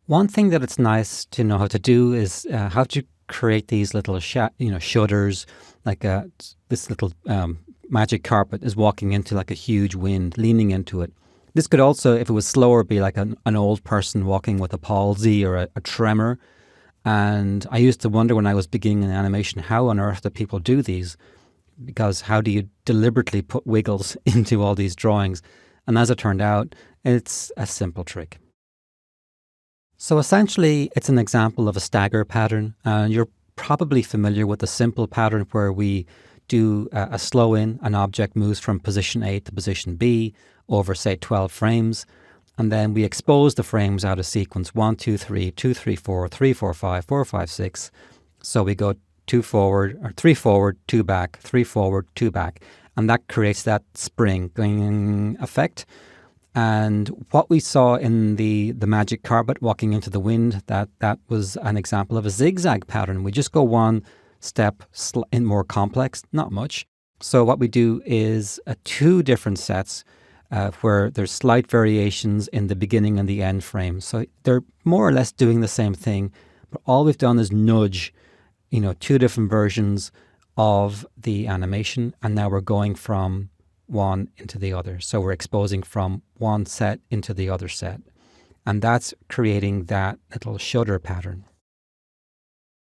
One thing that it's nice to know how to do is how to create these little shudders, like this little magic carpet is walking into like a huge wind, leaning into it. This could also, if it was slower, be like an old person walking with a palsy or a tremor. And I used to wonder when I was beginning in animation, how on earth do people do these? Because how do you deliberately put wiggles into all these drawings? And as it turned out, it's a simple trick. So essentially, it's an example of a stagger pattern. You're probably familiar with the simple pattern where we do a slow in, an object moves from position A to position B over, say, 12 frames. And then we expose the frames out of sequence 1, 2, 3, 2, 3, 4, 3, 4, 5, 4, 5, 6. So we go 2 forward, or 3 forward, 2 back, 3 forward, 2 back. And that creates that spring effect. And what we saw in the magic carpet walking into the wind, that was an example of a zigzag pattern. We just go one step in more complex, not much. So what we do is two different sets where there's slight variations in the beginning and the end frame. So they're more or less doing the same thing, but all we've done is nudge, two different versions of the animation, and now we're going from one into the other. So we're exposing from one set into the other set. And that's creating that little shudder pattern.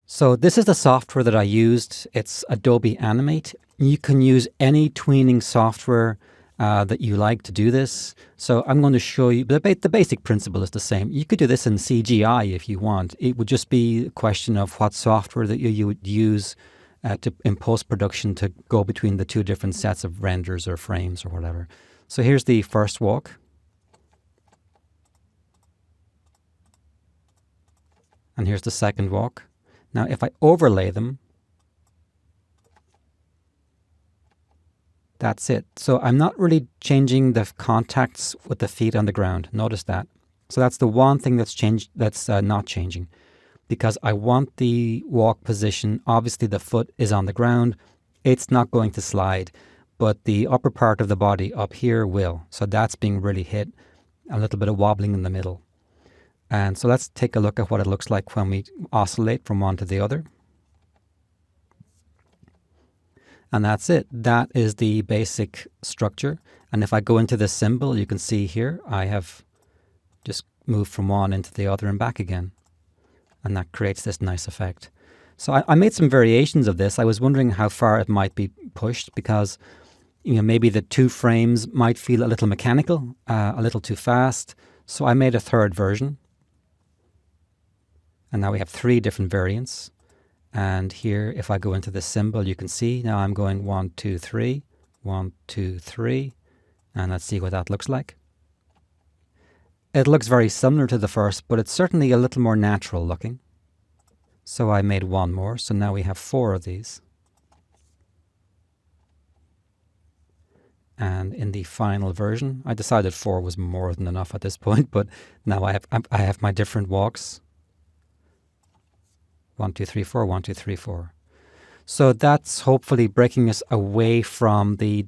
So this is the software that I used. It's Adobe Animate. You can use any tweening software that you like to do this. So I'm going to show you, the basic principle is the same. You could do this in CGI if you want. It would just be a question of what software that you would use in post-production to go between the two different sets of renders or frames or whatever. So here's the first walk. And here's the second walk. Now, if I overlay them, that's it. So I'm not really changing the contacts with the feet on the ground. Notice that. So that's the one thing that's changed. That's not changing, because I want the walk position. Obviously, the foot is on the ground. It's not going to slide, but the upper part of the body up here will. So that's being really hit. A little bit of wobbling in the middle. And so let's take a look at what it looks like when we oscillate from one to the other. And that's it. That is the basic structure. And if I go into this symbol, you can see here, I have just moved from one into the other and back again. And that creates this nice effect. So I made some variations of this. I was wondering how far it might be pushed, because maybe the two frames might feel a little mechanical, a little too fast. So I made a third version. And now we have three different variants. And here, if I go into this symbol, you can see now I'm going 1, 2, 3, 1, 2, 3. And let's see what that looks like. It looks very similar to the first, but it's certainly a little more natural looking. So I made one more. So now we have 4 of these. And in the final version, I decided 4 was more than enough at this point, but now I have my different walks. 1, 2, 3, 4, 1, 2, 3, 4. So that's hopefully breaking us away from the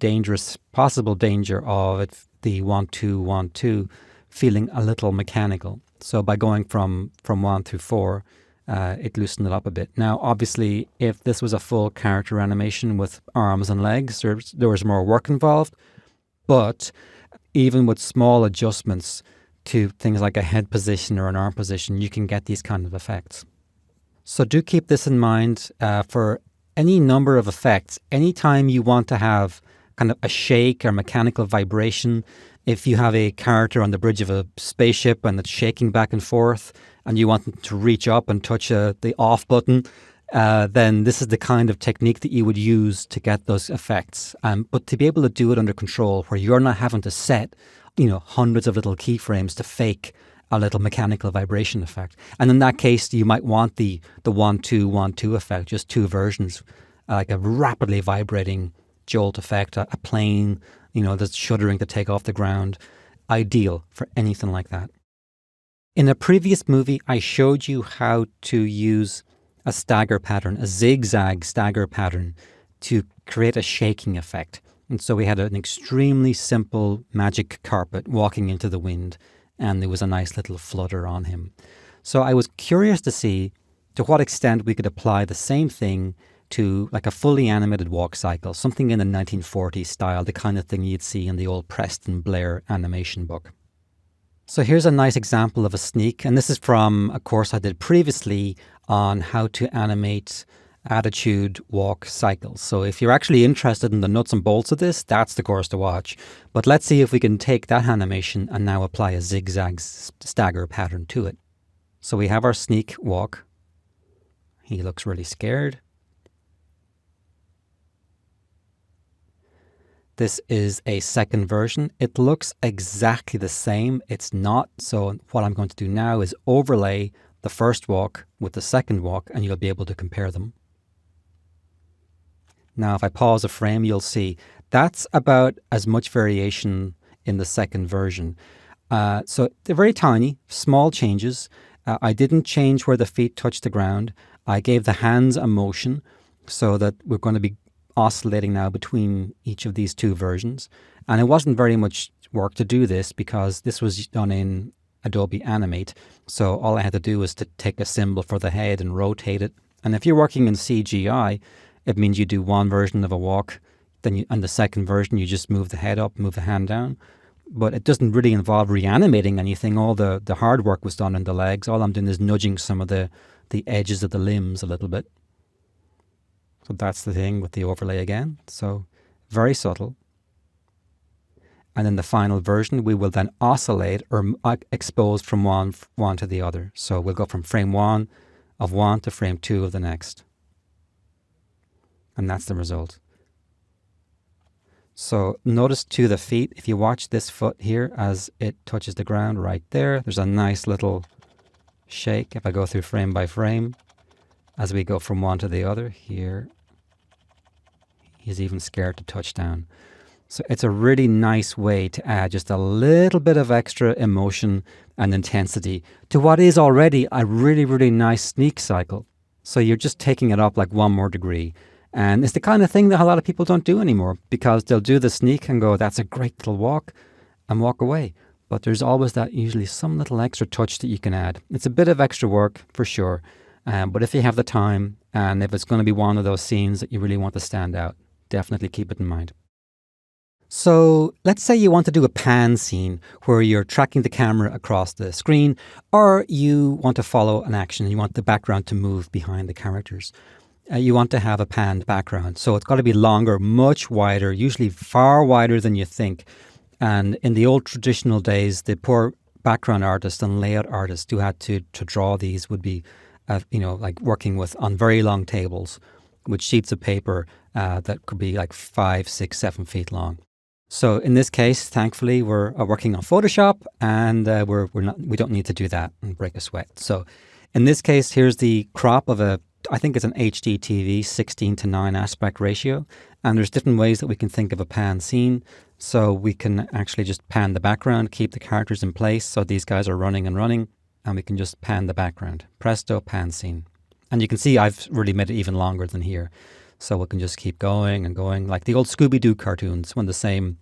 possible danger of the 1, 2, 1, 2 feeling a little mechanical. So by going from 1 through 4, it loosened it up a bit. Now, obviously, if this was a full character animation with arms and legs, there was more work involved. But even with small adjustments to things like a head position or an arm position, you can get these kind of effects. So do keep this in mind for any number of effects. Anytime you want to have kind of a shake or mechanical vibration, if you have a character on the bridge of a spaceship and it's shaking back and forth and you want them to reach up and touch the off button, then this is the kind of technique that you would use to get those effects. But to be able to do it under control, where you're not having to set hundreds of little keyframes to fake a little mechanical vibration effect. And in that case, you might want the 1, 2, 1, 2 effect, just two versions, like a rapidly vibrating jolt effect, a plane, that's shuddering to take off the ground. Ideal for anything like that. In a previous movie, I showed you how to use a stagger pattern, a zigzag stagger pattern, to create a shaking effect. And so we had an extremely simple magic carpet walking into the wind, and there was a nice little flutter on him. So I was curious to see to what extent we could apply the same thing to like a fully animated walk cycle, something in the 1940s style, the kind of thing you'd see in the old Preston Blair animation book. So here's a nice example of a sneak, and this is from a course I did previously on how to animate attitude walk cycles. So if you're actually interested in the nuts and bolts of this, that's the course to watch. But let's see if we can take that animation and now apply a zigzag stagger pattern to it. So we have our sneak walk. He looks really scared. This is a second version. It looks exactly the same. It's not. So what I'm going to do now is overlay the first walk with the second walk, and you'll be able to compare them. Now, if I pause a frame, you'll see that's about as much variation in the second version. So they're very tiny, small changes. I didn't change where the feet touch the ground. I gave the hands a motion so that we're going to be oscillating now between each of these two versions. And it wasn't very much work to do this because this was done in Adobe Animate. So all I had to do was to take a symbol for the head and rotate it. And if you're working in CGI, it means you do one version of a walk, then on the second version, you just move the head up, move the hand down. But it doesn't really involve reanimating anything. All the hard work was done in the legs. All I'm doing is nudging some of the edges of the limbs a little bit. So that's the thing with the overlay again. So very subtle. And in the final version, we will then oscillate or expose from one to the other. So we'll go from frame one of one to frame two of the next. And that's the result. So notice to the feet, if you watch this foot here as it touches the ground right there, there's a nice little shake. If I go through frame by frame, as we go from one to the other, here, he's even scared to touch down. So it's a really nice way to add just a little bit of extra emotion and intensity to what is already a really, really nice sneak cycle. So you're just taking it up like one more degree. And it's the kind of thing that a lot of people don't do anymore because they'll do the sneak and go, that's a great little walk, and walk away. But there's always that usually some little extra touch that you can add. It's a bit of extra work for sure. But if you have the time and if it's going to be one of those scenes that you really want to stand out, definitely keep it in mind. So let's say you want to do a pan scene where you're tracking the camera across the screen, or you want to follow an action and you want the background to move behind the characters. You want to have a panned background. So it's got to be longer, much wider, usually far wider than you think. And in the old traditional days, the poor background artists and layout artists who had to draw these would be, like working on very long tables with sheets of paper that could be like 5, 6, 7 feet long. So in this case, thankfully, we're working on Photoshop, and we don't need to do that and break a sweat. So in this case, here's the crop of I think it's an HD TV 16:9 aspect ratio. And there's different ways that we can think of a pan scene. So we can actually just pan the background, keep the characters in place. So these guys are running, and we can just pan the background. Presto, pan scene. And you can see I've really made it even longer than here. So we can just keep going and going, like the old Scooby-Doo cartoons when the same,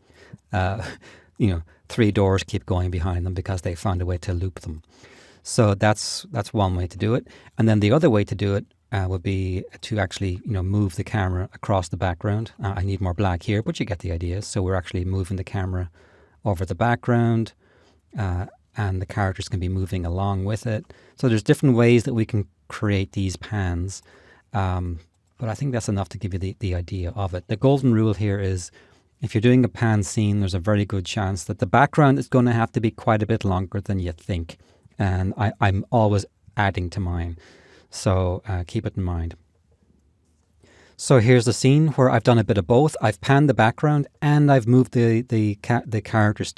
3 doors keep going behind them because they found a way to loop them. So that's one way to do it. And then the other way to do it would be to actually, move the camera across the background. I need more black here, but you get the idea. So we're actually moving the camera over the background, and the characters can be moving along with it. So there's different ways that we can create these pans. But I think that's enough to give you the idea of it. The golden rule here is if you're doing a pan scene, there's a very good chance that the background is going to have to be quite a bit longer than you think. And I'm always adding to mine. So keep it in mind. So here's the scene where I've done a bit of both. I've panned the background and I've moved the characters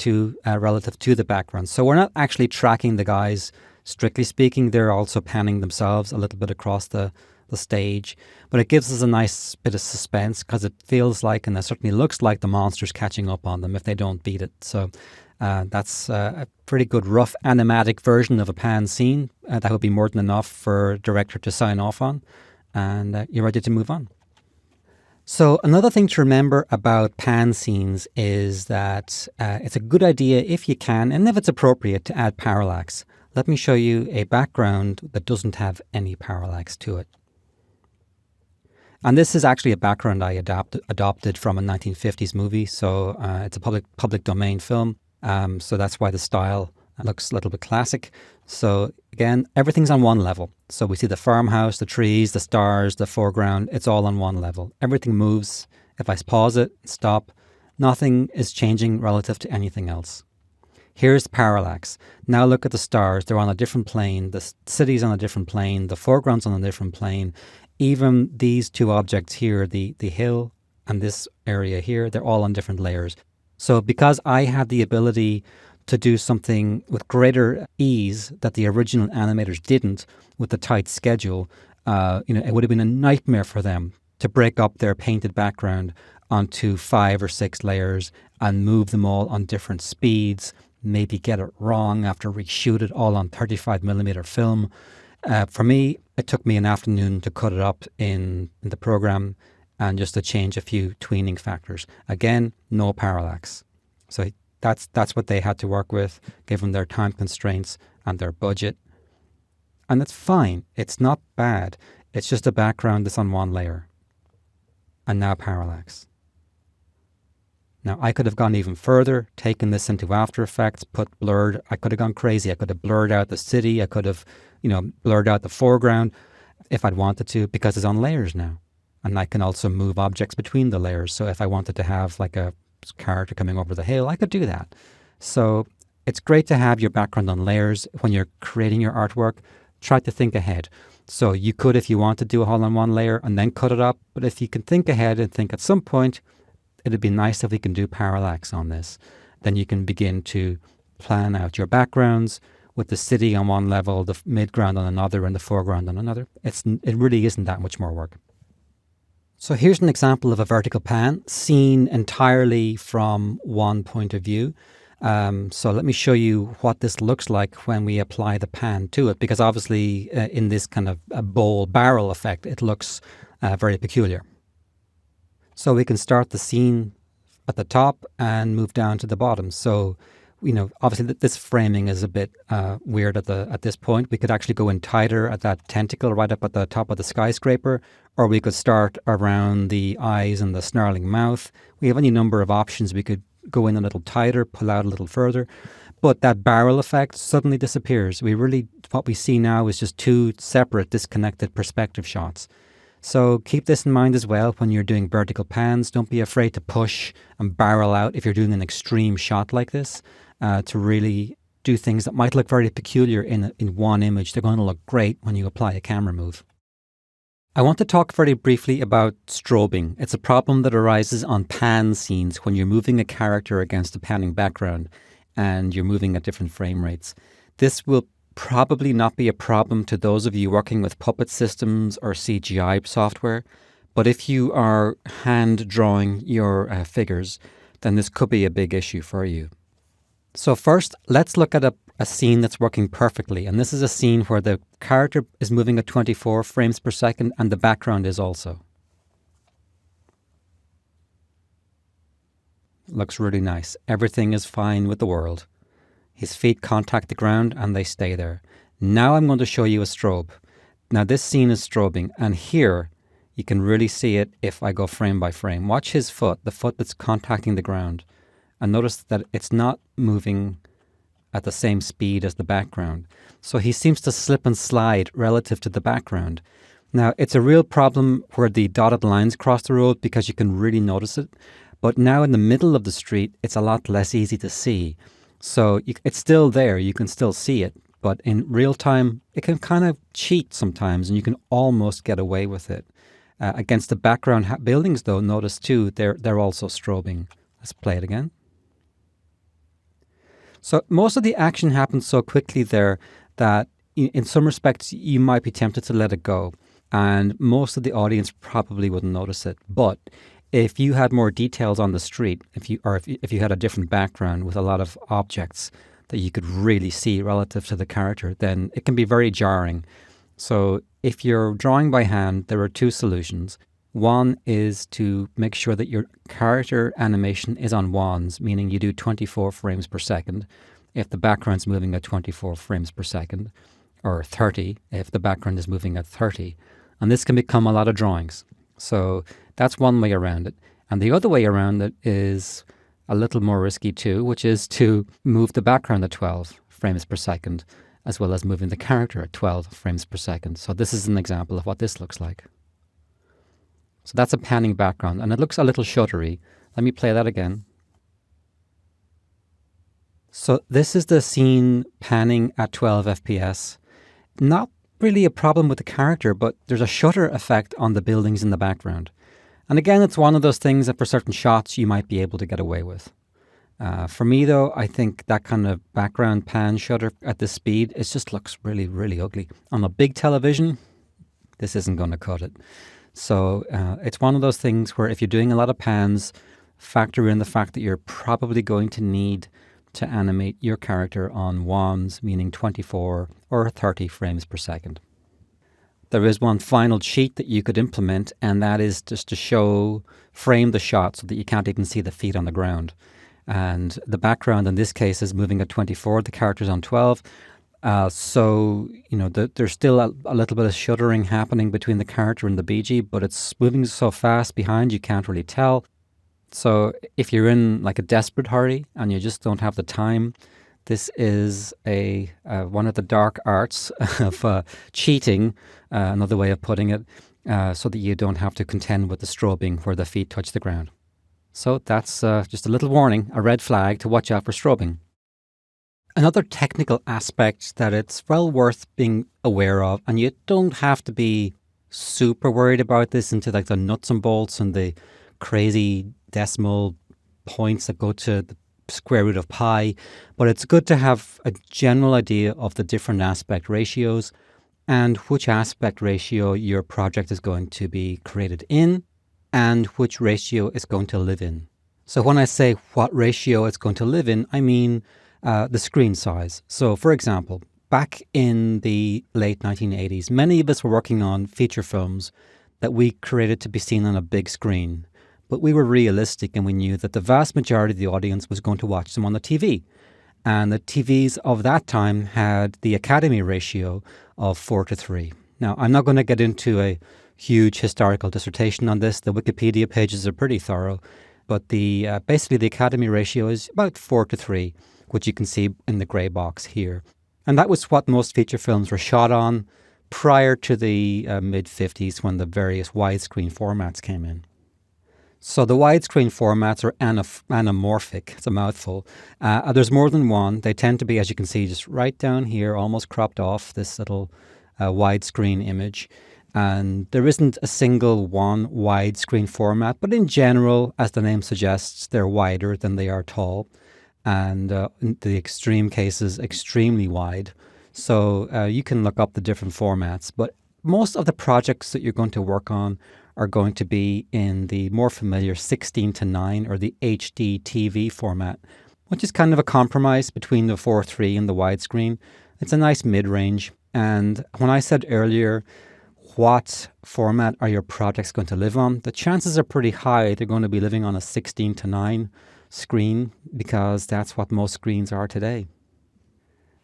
relative to the background. So we're not actually tracking the guys, strictly speaking. They're also panning themselves a little bit across the stage. But it gives us a nice bit of suspense because it feels like, and it certainly looks like, the monster's catching up on them if they don't beat it. So that's a pretty good rough animatic version of a pan scene. That would be more than enough for a director to sign off on. And you're ready to move on. So another thing to remember about pan scenes is that it's a good idea if you can, and if it's appropriate, to add parallax. let me show you a background that doesn't have any parallax to it. And this is actually a background I adopted from a 1950s movie, so it's a public domain film, so that's why the style looks a little bit classic. So again, everything's on one level. So we see the farmhouse, the trees, the stars, the foreground, it's all on one level. Everything moves. If I pause it, stop, nothing is changing relative to anything else. Here's the parallax. Now look at the stars. They're on a different plane. The city's on a different plane. The foreground's on a different plane. Even these two objects here, the hill and this area here, they're all on different layers. So because I had the ability to do something with greater ease that the original animators didn't with the tight schedule, it would have been a nightmare for them to break up their painted background onto 5 or 6 layers and move them all on different speeds, maybe get it wrong after reshoot it all on 35mm film. For me, it took me an afternoon to cut it up in the program and just to change a few tweening factors. Again, no parallax. So that's what they had to work with, given their time constraints and their budget. And it's fine. It's not bad. It's just a background that's on one layer. And now parallax. Now, I could have gone even further, taken this into After Effects, put blurred. I could have gone crazy. I could have blurred out the city. I could have, blurred out the foreground if I'd wanted to, because it's on layers now. And I can also move objects between the layers. So if I wanted to have like a character coming over the hill, I could do that. So it's great to have your background on layers when you're creating your artwork. Try to think ahead. So you could, if you want to do a all-on-one layer and then cut it up. But if you can think ahead and think at some point, it'd be nice if we can do parallax on this. Then you can begin to plan out your backgrounds with the city on one level, the midground on another, and the foreground on another. It really isn't that much more work. So here's an example of a vertical pan seen entirely from one point of view. So let me show you what this looks like when we apply the pan to it, because obviously in this kind of a bowl barrel effect, it looks very peculiar. So we can start the scene at the top and move down to the bottom. So, obviously this framing is a bit weird at this point. We could actually go in tighter at that tentacle right up at the top of the skyscraper, or we could start around the eyes and the snarling mouth. We have any number of options. We could go in a little tighter, pull out a little further. But that barrel effect suddenly disappears. What we see now is just two separate, disconnected perspective shots. So keep this in mind as well when you're doing vertical pans. Don't be afraid to push and barrel out if you're doing an extreme shot like this, to really do things that might look very peculiar in one image. They're going to look great when you apply a camera move. I want to talk very briefly about strobing. It's a problem that arises on pan scenes when you're moving a character against a panning background and you're moving at different frame rates. This will probably not be a problem to those of you working with puppet systems or CGI software, but if you are hand drawing your figures, then this could be a big issue for you. So first, let's look at a scene that's working perfectly. And this is a scene where the character is moving at 24 frames per second and the background is also. Looks really nice. Everything is fine with the world. His feet contact the ground and they stay there. Now I'm going to show you a strobe. Now this scene is strobing, and here you can really see it if I go frame by frame. Watch his foot, the foot that's contacting the ground. And notice that it's not moving at the same speed as the background. So he seems to slip and slide relative to the background. Now, it's a real problem where the dotted lines cross the road because you can really notice it. But now in the middle of the street, it's a lot less easy to see. So it's still there. You can still see it. But in real time, it can kind of cheat sometimes, and you can almost get away with it. Against the background buildings, though, notice too, they're also strobing. Let's play it again. So most of the action happens so quickly there that in some respects you might be tempted to let it go, and most of the audience probably wouldn't notice it. But if you had more details on the street, if you had a different background with a lot of objects that you could really see relative to the character, then it can be very jarring. So if you're drawing by hand, there are two solutions. One is to make sure that your character animation is on wands, meaning you do 24 frames per second. if the background's moving at 24 frames per second, or 30 if the background is moving at 30. And this can become a lot of drawings. So that's one way around it. And the other way around it is a little more risky too, which is to move the background at 12 frames per second, as well as moving the character at 12 frames per second. So this is an example of what this looks like. So that's a panning background, and it looks a little shuddery. Let me play that again. So this is the scene panning at 12 FPS. Not really a problem with the character, but there's a shutter effect on the buildings in the background. And again, it's one of those things that for certain shots you might be able to get away with. For me though, I think that kind of background pan shutter at this speed, it just looks really, really ugly. On a big television, this isn't going to cut it. So it's one of those things where if you're doing a lot of pans, factor in the fact that you're probably going to need to animate your character on wands, meaning 24 or 30 frames per second. There is one final cheat that you could implement, and that is just to frame the shot so that you can't even see the feet on the ground. And the background in this case is moving at 24, the character's on 12. So, there's still a little bit of shuddering happening between the character and the BG, but it's moving so fast behind you can't really tell. So if you're in like a desperate hurry and you just don't have the time, this is one of the dark arts of cheating, another way of putting it, so that you don't have to contend with the strobing where the feet touch the ground. So that's just a little warning, a red flag to watch out for strobing. Another technical aspect that it's well worth being aware of, and you don't have to be super worried about this into like the nuts and bolts and the crazy decimal points that go to the square root of pi, but it's good to have a general idea of the different aspect ratios and which aspect ratio your project is going to be created in and which ratio it's going to live in. So when I say what ratio it's going to live in, I mean the screen size. So for example, back in the late 1980s, many of us were working on feature films that we created to be seen on a big screen. But we were realistic and we knew that the vast majority of the audience was going to watch them on the TV. And the TVs of that time had the Academy ratio of 4:3. Now, I'm not going to get into a huge historical dissertation on this. The Wikipedia pages are pretty thorough. But basically the Academy ratio is about 4:3, which you can see in the grey box here. And that was what most feature films were shot on prior to the mid-50s when the various widescreen formats came in. So the widescreen formats are anamorphic. It's a mouthful. There's more than one. They tend to be, as you can see, just right down here, almost cropped off this little widescreen image. And there isn't a single one widescreen format, but in general, as the name suggests, they're wider than they are tall. And in the extreme cases, extremely wide. So you can look up the different formats. But most of the projects that you're going to work on are going to be in the more familiar 16:9 or the HD TV format, which is kind of a compromise between the 4:3 and the widescreen. It's a nice mid-range. And when I said earlier, what format are your projects going to live on? The chances are pretty high they're going to be living on a 16:9 screen because that's what most screens are today.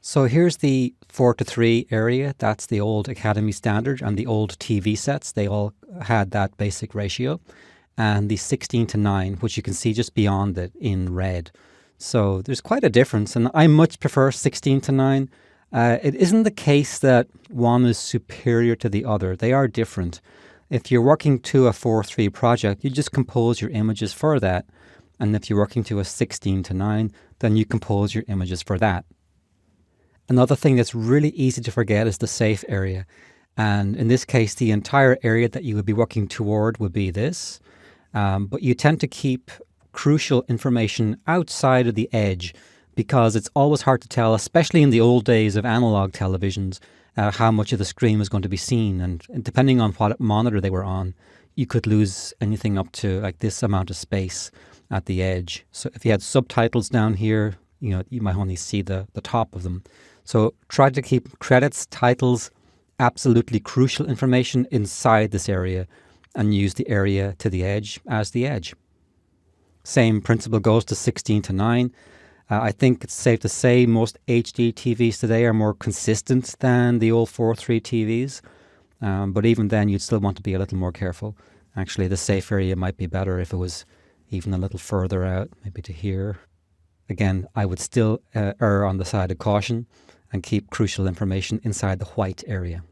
So here's the 4:3 area. That's the old Academy standard, and the old TV sets, they all had that basic ratio. And the 16:9, which you can see just beyond it in red. So there's quite a difference, and I much prefer 16:9. It isn't the case that one is superior to the other. They are different. If you're working to a 4:3 project, you just compose your images for that. And if you're working to a 16:9, then you compose your images for that. Another thing that's really easy to forget is the safe area. And in this case, the entire area that you would be working toward would be this. But you tend to keep crucial information outside of the edge because it's always hard to tell, especially in the old days of analog televisions, how much of the screen was going to be seen. And depending on what monitor they were on, you could lose anything up to like this amount of space at the edge. So if you had subtitles down here, you might only see the top of them. So try to keep credits, titles, absolutely crucial information inside this area and use the area to the edge as the edge. Same principle goes to 16:9. I think it's safe to say most HD TVs today are more consistent than the old 4:3 TVs. But even then, you'd still want to be a little more careful. Actually, the safe area might be better if it was even a little further out, maybe to here. Again, I would still err on the side of caution and keep crucial information inside the white area.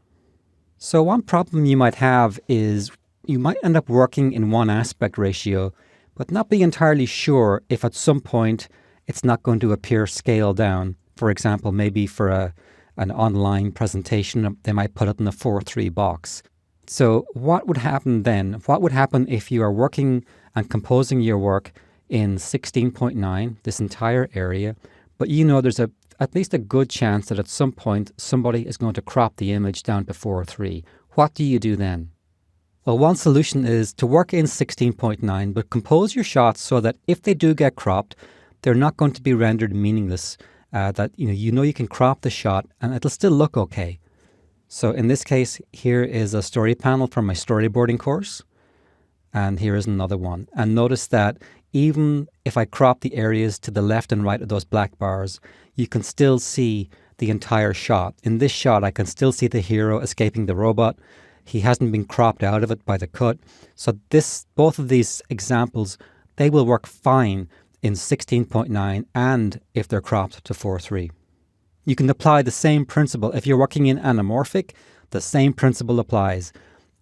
So one problem you might have is you might end up working in one aspect ratio, but not be entirely sure if at some point it's not going to appear scaled down. For example, maybe for an online presentation, they might put it in a 4:3 box. So what would happen then? What would happen if you are working and composing your work in 16.9, this entire area, but you know there's at least a good chance that at some point somebody is going to crop the image down to 4:3. What do you do then? Well, one solution is to work in 16.9, but compose your shots so that if they do get cropped, they're not going to be rendered meaningless. That you know you can crop the shot and it'll still look okay. So in this case, here is a story panel from my storyboarding course, and here is another one. And notice that even if I crop the areas to the left and right of those black bars, you can still see the entire shot. In this shot, I can still see the hero escaping the robot. He hasn't been cropped out of it by the cut. So both of these examples, they will work fine in 16.9 and if they're cropped to 4:3. You can apply the same principle. If you're working in anamorphic, the same principle applies.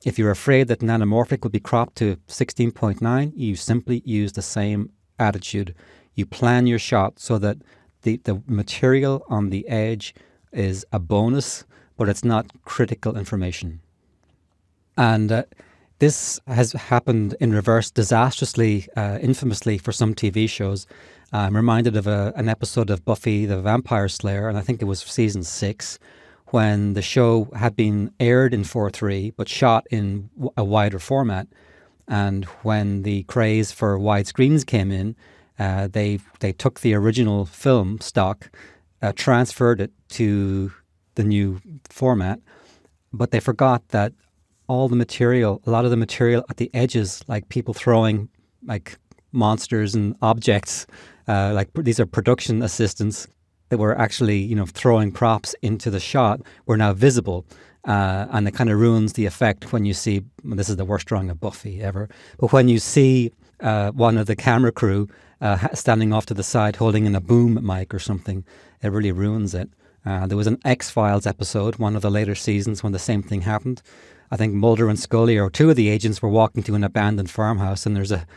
If you're afraid that an anamorphic will be cropped to 16.9, you simply use the same attitude. You plan your shot so that the material on the edge is a bonus, but it's not critical information. And this has happened in reverse disastrously, infamously for some TV shows. I'm reminded of an episode of Buffy the Vampire Slayer, and I think it was season 6, when the show had been aired in 4:3 but shot in a wider format. And when the craze for widescreens came in, they took the original film stock, transferred it to the new format, but they forgot that a lot of the material at the edges, like people throwing like monsters and objects, like these are production assistants that were actually, throwing props into the shot, were now visible. And it kind of ruins the effect when you see, this is the worst drawing of Buffy ever, but when you see one of the camera crew standing off to the side holding in a boom mic or something, it really ruins it. There was an X-Files episode, one of the later seasons, when the same thing happened. I think Mulder and Scully, or two of the agents, were walking to an abandoned farmhouse, and there's a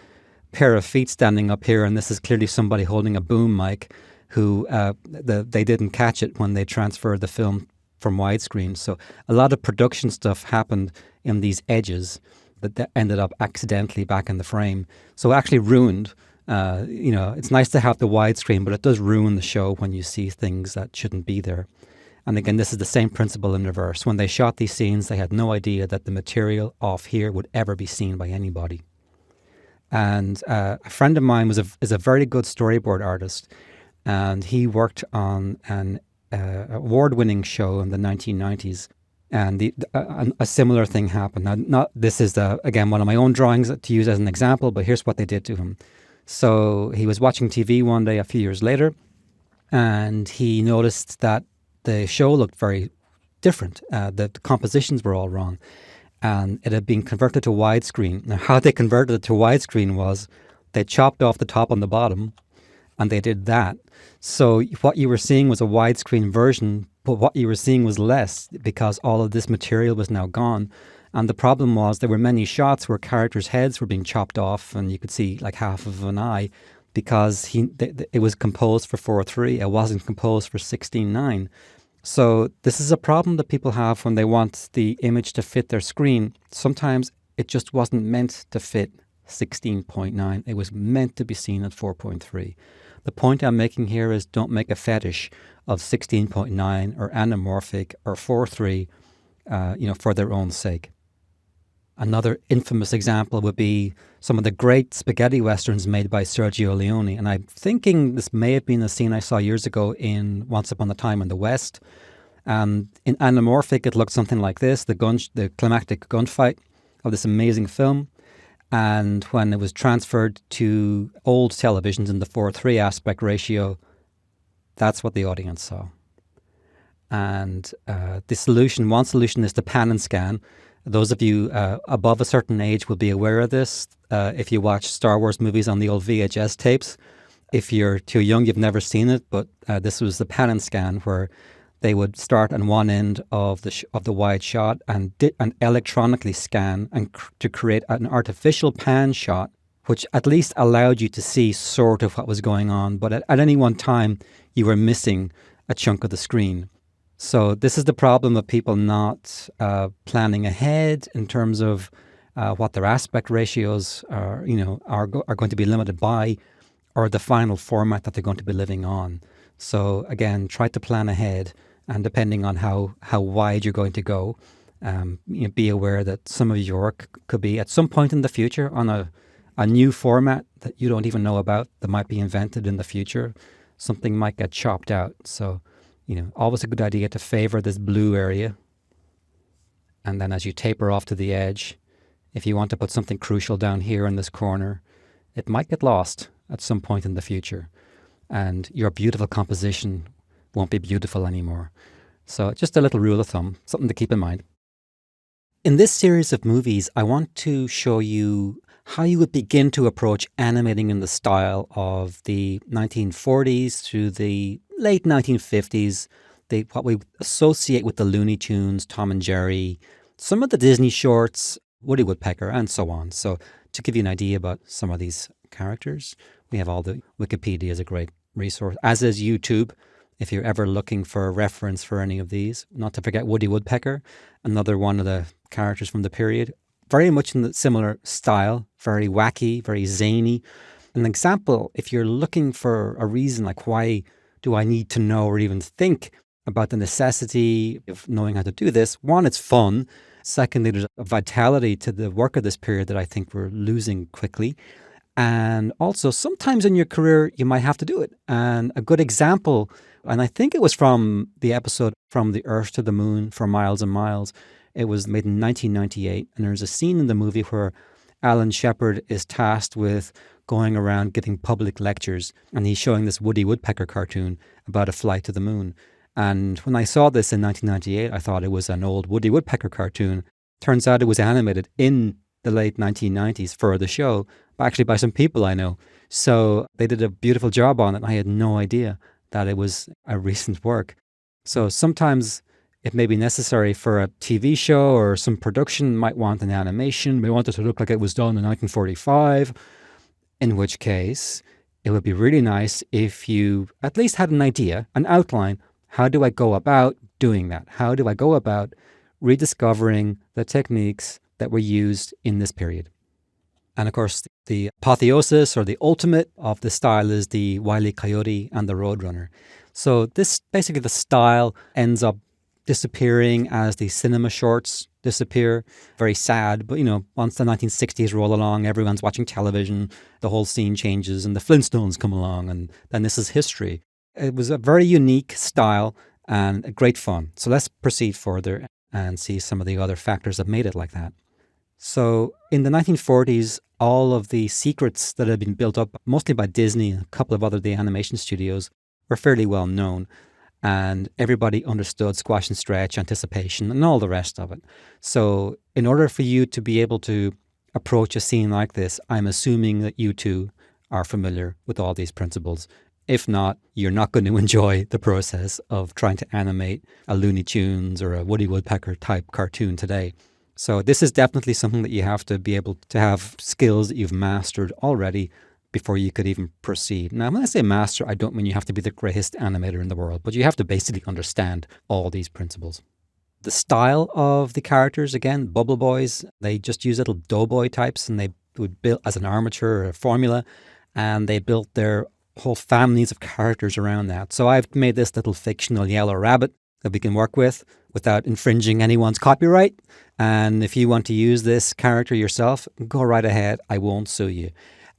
pair of feet standing up here, and this is clearly somebody holding a boom mic who they didn't catch it when they transferred the film from widescreen. So a lot of production stuff happened in these edges that ended up accidentally back in the frame. So it actually ruined, it's nice to have the widescreen, but it does ruin the show when you see things that shouldn't be there. And again, this is the same principle in reverse. When they shot these scenes, they had no idea that the material off here would ever be seen by anybody. And a friend of mine is a very good storyboard artist, and he worked on an award-winning show in the 1990s. And a similar thing happened. Now, this is, again, one of my own drawings to use as an example, but here's what they did to him. So he was watching TV one day a few years later, and he noticed that the show looked very different. The compositions were all wrong, and it had been converted to widescreen. Now, how they converted it to widescreen was they chopped off the top and the bottom, and they did that. So what you were seeing was a widescreen version, but what you were seeing was less because all of this material was now gone. And the problem was there were many shots where characters' heads were being chopped off, and you could see like half of an eye because it was composed for 4:3. It wasn't composed for 16:9. So this is a problem that people have when they want the image to fit their screen. Sometimes it just wasn't meant to fit 16.9. It was meant to be seen at 4.3. The point I'm making here is don't make a fetish of 16.9 or anamorphic or 4:3, for their own sake. Another infamous example would be some of the great spaghetti westerns made by Sergio Leone. And I'm thinking this may have been a scene I saw years ago in Once Upon a Time in the West. And in anamorphic, it looked something like this, the climactic gunfight of this amazing film. And when it was transferred to old televisions in the 4:3 aspect ratio, That's what the audience saw. And one solution is to pan and scan. Those of you above a certain age will be aware of this. If you watch Star Wars movies on the old VHS tapes, if you're too young, you've never seen it, but this was the pan and scan, where they would start on one end of the wide shot and electronically scan to create an artificial pan shot, which at least allowed you to see sort of what was going on. But at any one time, you were missing a chunk of the screen. So this is the problem of people not planning ahead in terms of what their aspect ratios are going to be limited by, or the final format that they're going to be living on. So again, try to plan ahead, and depending on how wide you're going to go, be aware that some of your work could be at some point in the future on a new format that you don't even know about that might be invented in the future. Something might get chopped out. So, always a good idea to favor this blue area. And then as you taper off to the edge, if you want to put something crucial down here in this corner, it might get lost at some point in the future. And your beautiful composition won't be beautiful anymore. So just a little rule of thumb, something to keep in mind. In this series of movies, I want to show you how you would begin to approach animating in the style of the 1940s through the late 1950s, what we associate with the Looney Tunes, Tom and Jerry, some of the Disney shorts, Woody Woodpecker, and so on. So to give you an idea about some of these characters, we have all the Wikipedia is a great resource, as is YouTube, if you're ever looking for a reference for any of these. Not to forget Woody Woodpecker, another one of the characters from the period. Very much in the similar style, very wacky, very zany. An example, if you're looking for a reason, like why do I need to know or even think about the necessity of knowing how to do this? One, it's fun. Secondly, there's a vitality to the work of this period that I think we're losing quickly. And also, sometimes in your career, you might have to do it. And a good example, and I think it was from the episode From the Earth to the Moon for Miles and Miles. It was made in 1998, and there's a scene in the movie where Alan Shepard is tasked with going around giving public lectures, and he's showing this Woody Woodpecker cartoon about a flight to the moon. And when I saw this in 1998, I thought it was an old Woody Woodpecker cartoon. Turns out it was animated in the late 1990s for the show, actually by some people I know. So they did a beautiful job on it. I had no idea that it was a recent work. So sometimes it may be necessary for a TV show, or some production might want an animation. They want it to look like it was done in 1945, in which case it would be really nice if you at least had an idea, an outline. How do I go about doing that? How do I go about rediscovering the techniques that were used in this period? And of course, the apotheosis or the ultimate of the style is the Wile E. Coyote and the Roadrunner. So this, basically the style ends up disappearing as the cinema shorts disappear. Very sad, but once the 1960s roll along, everyone's watching television, the whole scene changes and the Flintstones come along, and then this is history. It was a very unique style and great fun. So let's proceed further and see some of the other factors that made it like that. So in the 1940s, all of the secrets that had been built up, mostly by Disney and a couple of other the animation studios, were fairly well known. And everybody understood squash and stretch, anticipation, and all the rest of it. So in order for you to be able to approach a scene like this, I'm assuming that you too are familiar with all these principles. If not, you're not going to enjoy the process of trying to animate a Looney Tunes or a Woody Woodpecker type cartoon today. So this is definitely something that you have to be able to have skills that you've mastered already before you could even proceed. Now, when I say master, I don't mean you have to be the greatest animator in the world, but you have to basically understand all these principles. The style of the characters, again, Bubble Boys, they just use little doughboy types, and they would build as an armature or a formula, and they built their whole families of characters around that. So I've made this little fictional yellow rabbit that we can work with without infringing anyone's copyright. And if you want to use this character yourself, go right ahead. I won't sue you.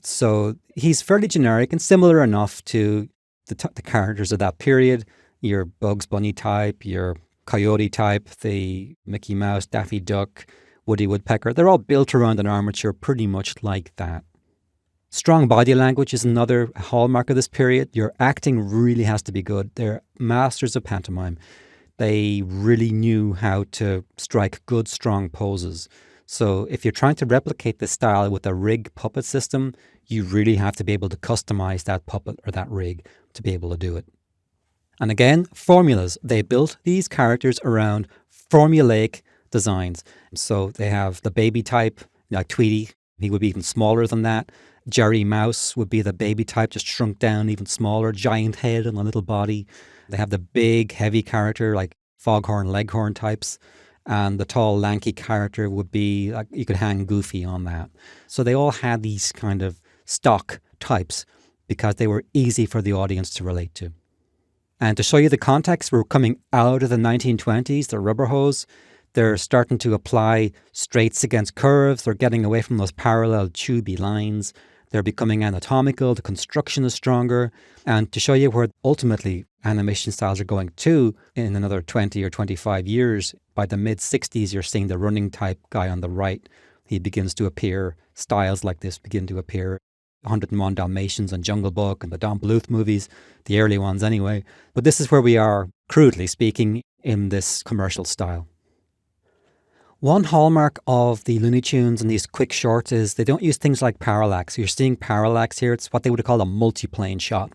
So he's fairly generic and similar enough to the characters of that period. Your Bugs Bunny type, your Coyote type, the Mickey Mouse, Daffy Duck, Woody Woodpecker. They're all built around an armature pretty much like that. Strong body language is another hallmark of this period. Your acting really has to be good. They're masters of pantomime. They really knew how to strike good, strong poses. So if you're trying to replicate this style with a rig puppet system, you really have to be able to customize that puppet or that rig to be able to do it. And again, formulas. They built these characters around formulaic designs. So they have the baby type, like Tweety. He would be even smaller than that. Jerry Mouse would be the baby type, just shrunk down even smaller, giant head and a little body. They have the big, heavy character like Foghorn Leghorn types. And the tall, lanky character would be, like, you could hang Goofy on that. So they all had these kind of stock types because they were easy for the audience to relate to. And to show you the context, we're coming out of the 1920s, the rubber hose. They're starting to apply straights against curves. They're getting away from those parallel tubey lines. They're becoming anatomical. The construction is stronger. And to show you where ultimately animation styles are going to in another 20 or 25 years, by the mid-60s, you're seeing the running type guy on the right. He begins to appear. Styles like this begin to appear. 101 Dalmatians and Jungle Book and the Don Bluth movies, the early ones anyway. But this is where we are, crudely speaking, in this commercial style. One hallmark of the Looney Tunes and these quick shorts is they don't use things like parallax. You're seeing parallax here. It's what they would have called a multiplane shot.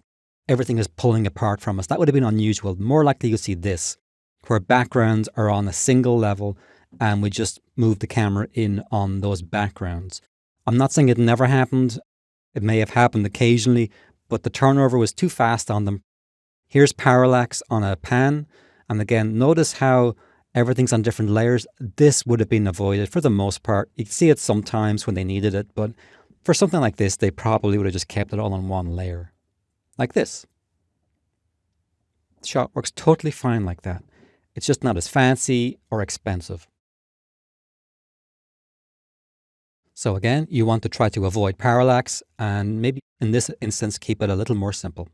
Everything is pulling apart from us. That would have been unusual. More likely you'll see this, where backgrounds are on a single level and we just move the camera in on those backgrounds. I'm not saying it never happened. It may have happened occasionally, but the turnover was too fast on them. Here's parallax on a pan. And again, notice how everything's on different layers. This would have been avoided for the most part. You can see it sometimes when they needed it, but for something like this, they probably would have just kept it all on one layer. Like this. The shot works totally fine like that. It's just not as fancy or expensive. So again, you want to try to avoid parallax and maybe in this instance, keep it a little more simple.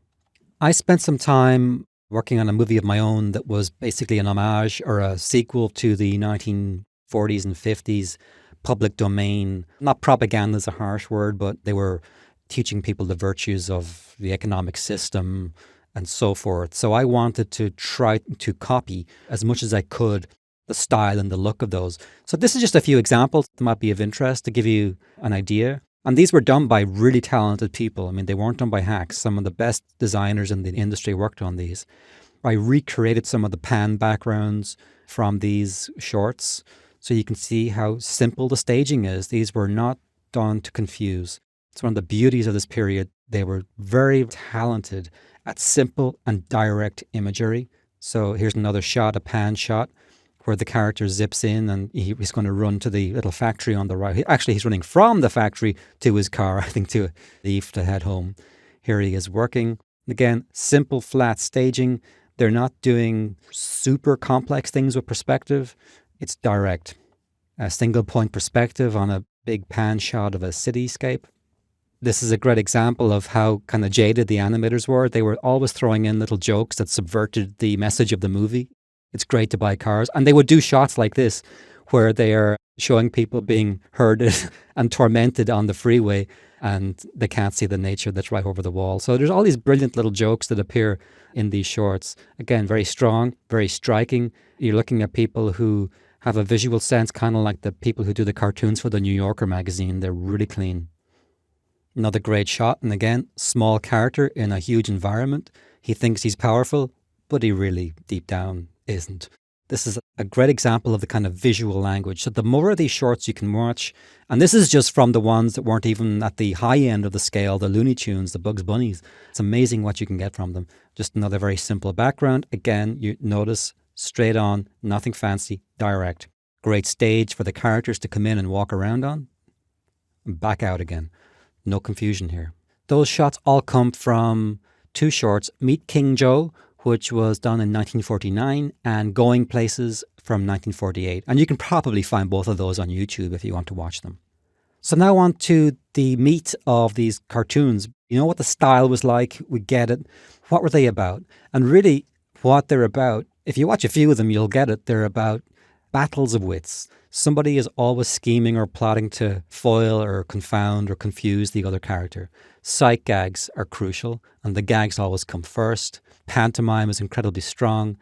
I spent some time working on a movie of my own that was basically an homage or a sequel to the 1940s and 50s public domain. Not propaganda is a harsh word, but they were teaching people the virtues of the economic system and so forth. So I wanted to try to copy as much as I could the style and the look of those. So this is just a few examples that might be of interest to give you an idea. And these were done by really talented people. I mean, they weren't done by hacks. Some of the best designers in the industry worked on these. I recreated some of the pan backgrounds from these shorts so you can see how simple the staging is. These were not done to confuse. It's one of the beauties of this period. They were very talented at simple and direct imagery. So here's another shot, a pan shot, where the character zips in and he's going to run to the little factory on the right. Actually, he's running from the factory to his car, I think, to leave to head home. Here he is working. Again, simple, flat staging. They're not doing super complex things with perspective. It's direct. A single point perspective on a big pan shot of a cityscape. This is a great example of how kind of jaded the animators were. They were always throwing in little jokes that subverted the message of the movie. It's great to buy cars. And they would do shots like this where they are showing people being herded and tormented on the freeway and they can't see the nature that's right over the wall. So there's all these brilliant little jokes that appear in these shorts. Again, very strong, very striking. You're looking at people who have a visual sense, kind of like the people who do the cartoons for the New Yorker magazine. They're really clean. Another great shot. And again, small character in a huge environment. He thinks he's powerful, but he really, deep down, isn't. This is a great example of the kind of visual language. So the more of these shorts you can watch, and this is just from the ones that weren't even at the high end of the scale, the Looney Tunes, the Bugs Bunnies. It's amazing what you can get from them. Just another very simple background. Again, you notice straight on, nothing fancy, direct. Great stage for the characters to come in and walk around on. And back out again. No confusion here. Those shots all come from two shorts, Meet King Joe, which was done in 1949, and Going Places from 1948. And you can probably find both of those on YouTube if you want to watch them. So now on to the meat of these cartoons. You know what the style was like? We get it. What were they about? And really what they're about, if you watch a few of them, you'll get it. They're about battles of wits. Somebody is always scheming or plotting to foil or confound or confuse the other character. Sight gags are crucial, and the gags always come first. Pantomime is incredibly strong.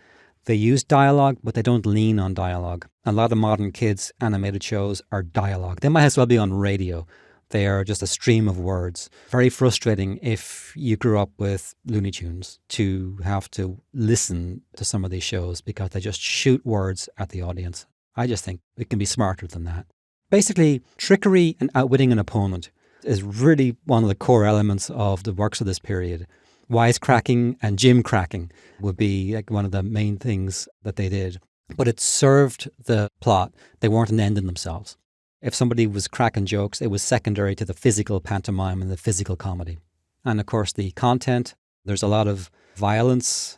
They use dialogue, but they don't lean on dialogue. A lot of modern kids' animated shows are dialogue. They might as well be on radio. They are just a stream of words. Very frustrating if you grew up with Looney Tunes to have to listen to some of these shows because they just shoot words at the audience. I just think it can be smarter than that. Basically, trickery and outwitting an opponent is really one of the core elements of the works of this period. Wisecracking and gimcracking would be like one of the main things that they did. But it served the plot. They weren't an end in themselves. If somebody was cracking jokes, it was secondary to the physical pantomime and the physical comedy. And of course, the content, there's a lot of violence.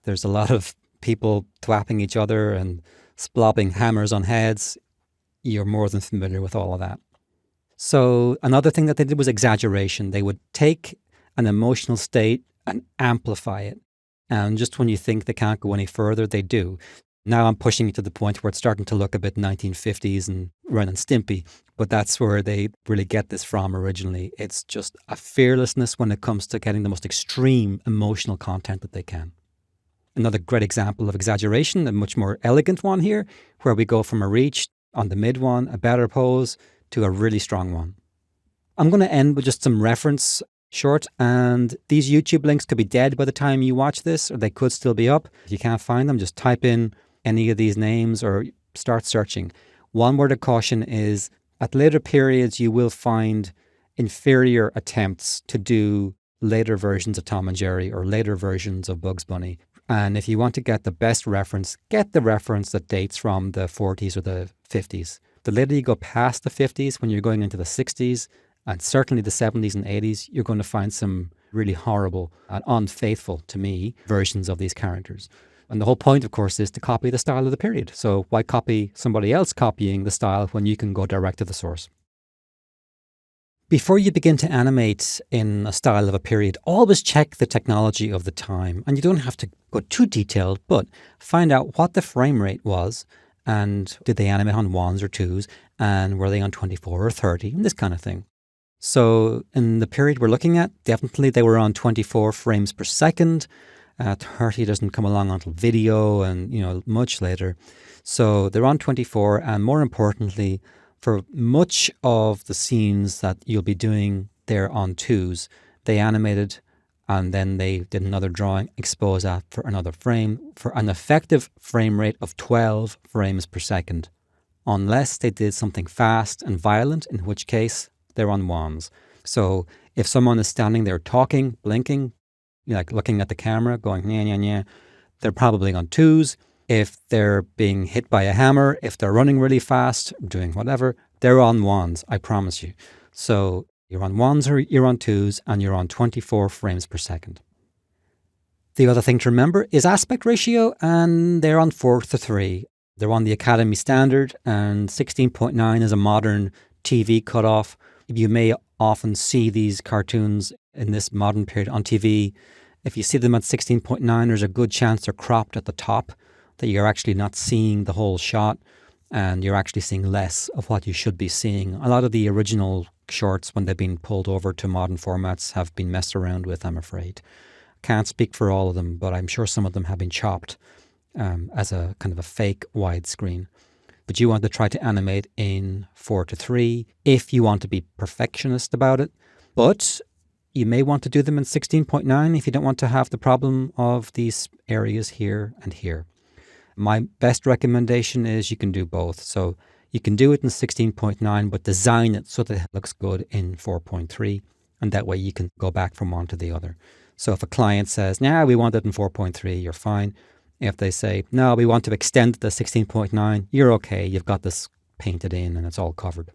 There's a lot of people thwapping each other and splobbing hammers on heads. You're more than familiar with all of that. So another thing that they did was exaggeration. They would take an emotional state and amplify it. And just when you think they can't go any further, they do. Now I'm pushing it to the point where it's starting to look a bit 1950s and Ren and Stimpy, but that's where they really get this from originally. It's just a fearlessness when it comes to getting the most extreme emotional content that they can. Another great example of exaggeration, a much more elegant one here, where we go from a reach on the mid one, a better pose, to a really strong one. I'm going to end with just some reference short, and these YouTube links could be dead by the time you watch this, or they could still be up. If you can't find them, just type in any of these names or start searching. One word of caution is at later periods, you will find inferior attempts to do later versions of Tom and Jerry or later versions of Bugs Bunny. And if you want to get the best reference, get the reference that dates from the 40s or the 50s. The later you go past the 50s, when you're going into the 60s, and certainly the 70s and 80s, you're going to find some really horrible and unfaithful, to me, versions of these characters. And the whole point, of course, is to copy the style of the period. So why copy somebody else copying the style when you can go direct to the source? Before you begin to animate in a style of a period, always check the technology of the time. And you don't have to go too detailed, but find out what the frame rate was, and did they animate on 1s or 2s, and were they on 24 or 30, and this kind of thing. So in the period we're looking at, definitely they were on 24 frames per second. 30 doesn't come along until video and, much later. So they're on 24, and more importantly, for much of the scenes that you'll be doing there on 2s, they animated and then they did another drawing, expose that for another frame, for an effective frame rate of 12 frames per second, unless they did something fast and violent, in which case they're on 1s. So if someone is standing there talking, blinking, like looking at the camera, going, yeah, yeah, yeah, they're probably on 2s. If they're being hit by a hammer, if they're running really fast, doing whatever, they're on 1s, I promise you. So you're on 1s or you're on 2s, and you're on 24 frames per second. The other thing to remember is aspect ratio, and they're on 4:3. They're on the Academy standard, and 16.9 is a modern TV cutoff. You may often see these cartoons in this modern period on TV. If you see them at 16.9, there's a good chance they're cropped at the top, that you're actually not seeing the whole shot, and you're actually seeing less of what you should be seeing. A lot of the original shorts, when they've been pulled over to modern formats, have been messed around with, I'm afraid. Can't speak for all of them, but I'm sure some of them have been chopped as a kind of a fake widescreen. But you want to try to animate in 4:3 if you want to be perfectionist about it. But you may want to do them in 16.9 if you don't want to have the problem of these areas here and here. My best recommendation is you can do both. So you can do it in 16.9, but design it so that it looks good in 4.3. And that way you can go back from one to the other. So if a client says, nah, we want it in 4.3, you're fine. If they say, no, we want to extend it to 16.9, you're okay. You've got this painted in and it's all covered.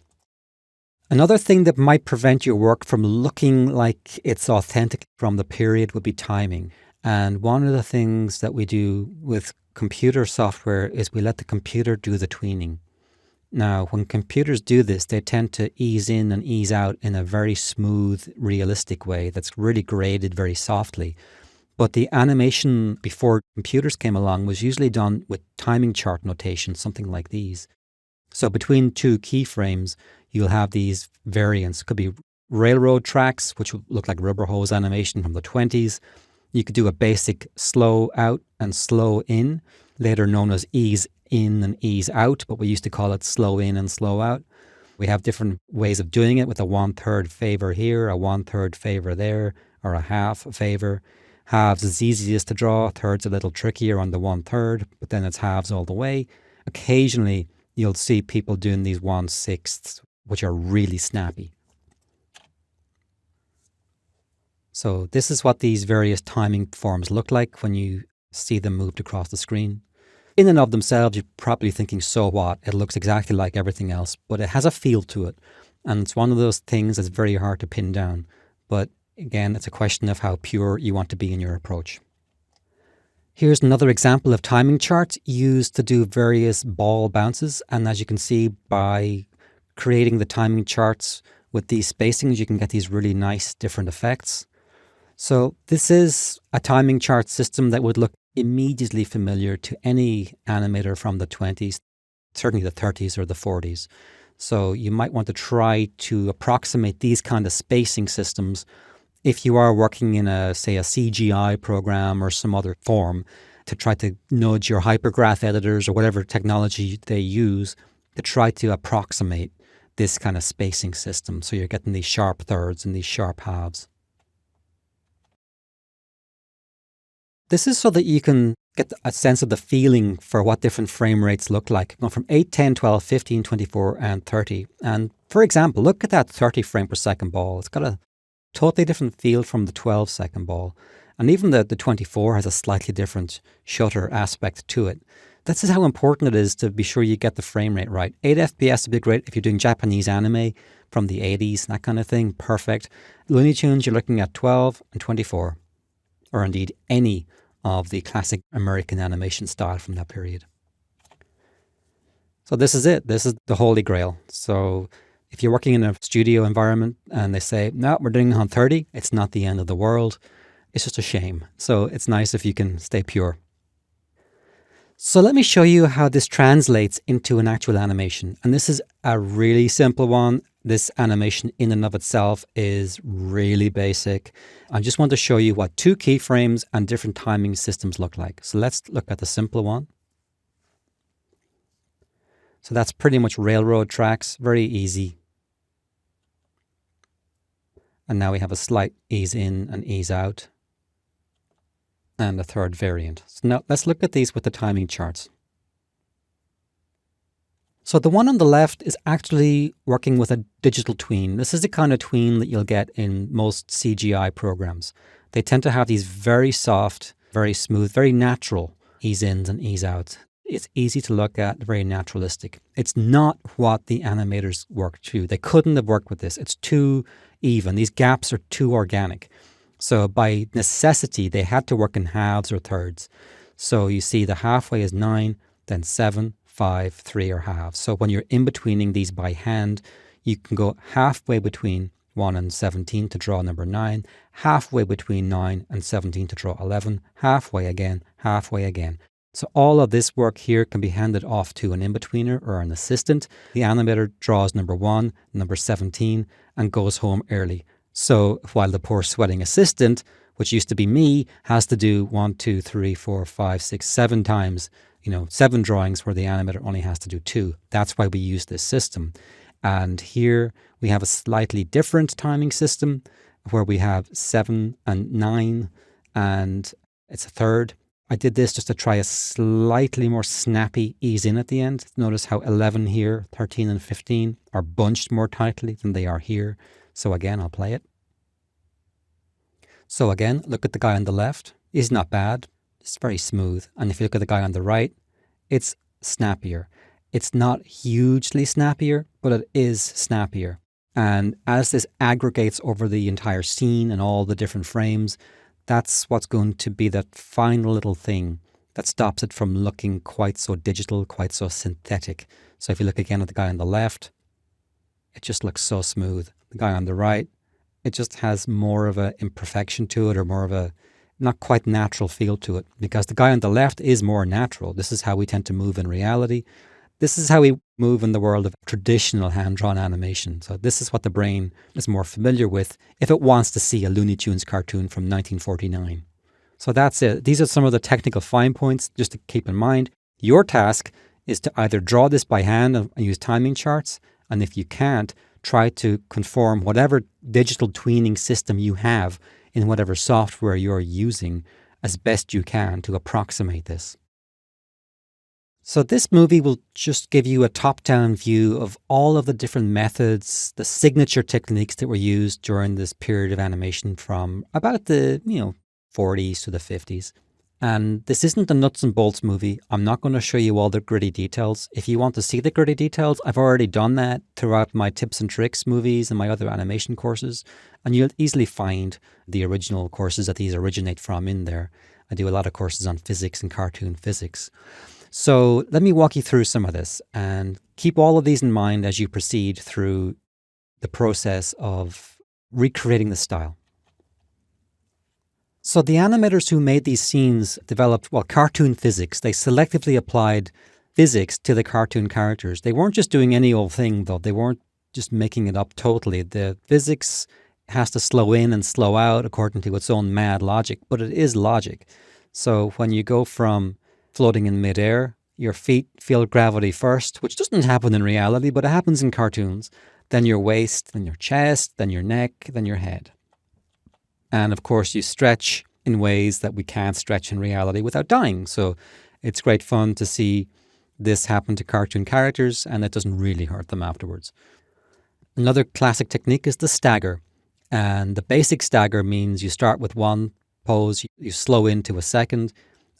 Another thing that might prevent your work from looking like it's authentic from the period would be timing. And one of the things that we do with computer software is we let the computer do the tweening. Now, when computers do this, they tend to ease in and ease out in a very smooth, realistic way that's really graded very softly. But the animation before computers came along was usually done with timing chart notation, something like these. So between two keyframes, you'll have these variants. Could be railroad tracks, which would look like rubber hose animation from the 20s. You could do a basic slow out and slow in, later known as ease in and ease out, but we used to call it slow in and slow out. We have different ways of doing it with a 1/3 favor here, a 1/3 favor there, or a half favor. Halves is easiest to draw, thirds a little trickier on the 1/3, but then it's halves all the way. Occasionally, you'll see people doing these 1/6, which are really snappy. So this is what these various timing forms look like when you see them moved across the screen. In and of themselves, you're probably thinking, so what? It looks exactly like everything else, but it has a feel to it. And it's one of those things that's very hard to pin down. But again, it's a question of how pure you want to be in your approach. Here's another example of timing charts used to do various ball bounces. And as you can see, by creating the timing charts with these spacings, you can get these really nice different effects. So this is a timing chart system that would look immediately familiar to any animator from the 20s, certainly the 30s or the 40s. So you might want to try to approximate these kind of spacing systems if you are working in a, say, a CGI program or some other form, to try to nudge your hypergraph editors or whatever technology they use to try to approximate this kind of spacing system. So you're getting these sharp thirds and these sharp halves. This is so that you can get a sense of the feeling for what different frame rates look like. Going from 8, 10, 12, 15, 24, and 30. And for example, look at that 30 frame per second ball. It's got a totally different feel from the 12-second ball. And even the 24 has a slightly different shutter aspect to it. This is how important it is to be sure you get the frame rate right. 8 FPS would be great if you're doing Japanese anime from the 80s, that kind of thing. Perfect. Looney Tunes, you're looking at 12 and 24. Or indeed any of the classic American animation style from that period. So this is it. This is the holy grail. So if you're working in a studio environment and they say, no, we're doing it on 30, it's not the end of the world. It's just a shame. So it's nice if you can stay pure. So let me show you how this translates into an actual animation. And this is a really simple one. This animation in and of itself is really basic. I just want to show you what two keyframes and different timing systems look like. So let's look at the simple one. So that's pretty much railroad tracks, very easy. And now we have a slight ease in and ease out. And a third variant. So now let's look at these with the timing charts. So the one on the left is actually working with a digital tween. This is the kind of tween that you'll get in most CGI programs. They tend to have these very soft, very smooth, very natural ease ins and ease outs. It's easy to look at, very naturalistic. It's not what the animators worked to. They couldn't have worked with this. It's too even. These gaps are too organic. So by necessity, they had to work in halves or thirds. So you see the halfway is 9, then 7, 5, 3 or halves. So when you're in-betweening these by hand, you can go halfway between 1 and 17 to draw number 9, halfway between 9 and 17 to draw 11, halfway again, halfway again. So all of this work here can be handed off to an in-betweener or an assistant. The animator draws number 1, number 17, and goes home early. So while the poor sweating assistant, which used to be me, has to do 1, 2, 3, 4, 5, 6, 7 times, 7 drawings where the animator only has to do 2. That's why we use this system. And here we have a slightly different timing system where we have 7 and 9 and it's a third. I did this just to try a slightly more snappy ease in at the end. Notice how 11 here, 13 and 15 are bunched more tightly than they are here. So again, I'll play it. So again, look at the guy on the left. He's not bad. It's very smooth. And if you look at the guy on the right, it's snappier. It's not hugely snappier, but it is snappier. And as this aggregates over the entire scene and all the different frames, that's what's going to be that final little thing that stops it from looking quite so digital, quite so synthetic. So if you look again at the guy on the left, it just looks so smooth. The guy on the right, it just has more of an imperfection to it or more of a not quite natural feel to it because the guy on the left is more natural. This is how we tend to move in reality. This is how we move in the world of traditional hand-drawn animation. So this is what the brain is more familiar with if it wants to see a Looney Tunes cartoon from 1949. So that's it. These are some of the technical fine points just to keep in mind. Your task is to either draw this by hand and use timing charts, and if you can't, try to conform whatever digital tweening system you have in whatever software you're using as best you can to approximate this. So this movie will just give you a top-down view of all of the different methods, the signature techniques that were used during this period of animation from about the 40s to the 50s. And this isn't a nuts and bolts movie. I'm not going to show you all the gritty details. If you want to see the gritty details, I've already done that throughout my tips and tricks movies and my other animation courses. And you'll easily find the original courses that these originate from in there. I do a lot of courses on physics and cartoon physics. So let me walk you through some of this and keep all of these in mind as you proceed through the process of recreating the style. So the animators who made these scenes developed, cartoon physics. They selectively applied physics to the cartoon characters. They weren't just doing any old thing, though. They weren't just making it up totally. The physics has to slow in and slow out according to its own mad logic, but it is logic. So when you go from floating in midair, your feet feel gravity first, which doesn't happen in reality, but it happens in cartoons. Then your waist, then your chest, then your neck, then your head. And of course, you stretch in ways that we can't stretch in reality without dying. So it's great fun to see this happen to cartoon characters, and it doesn't really hurt them afterwards. Another classic technique is the stagger. And the basic stagger means you start with one pose, you slow into a second,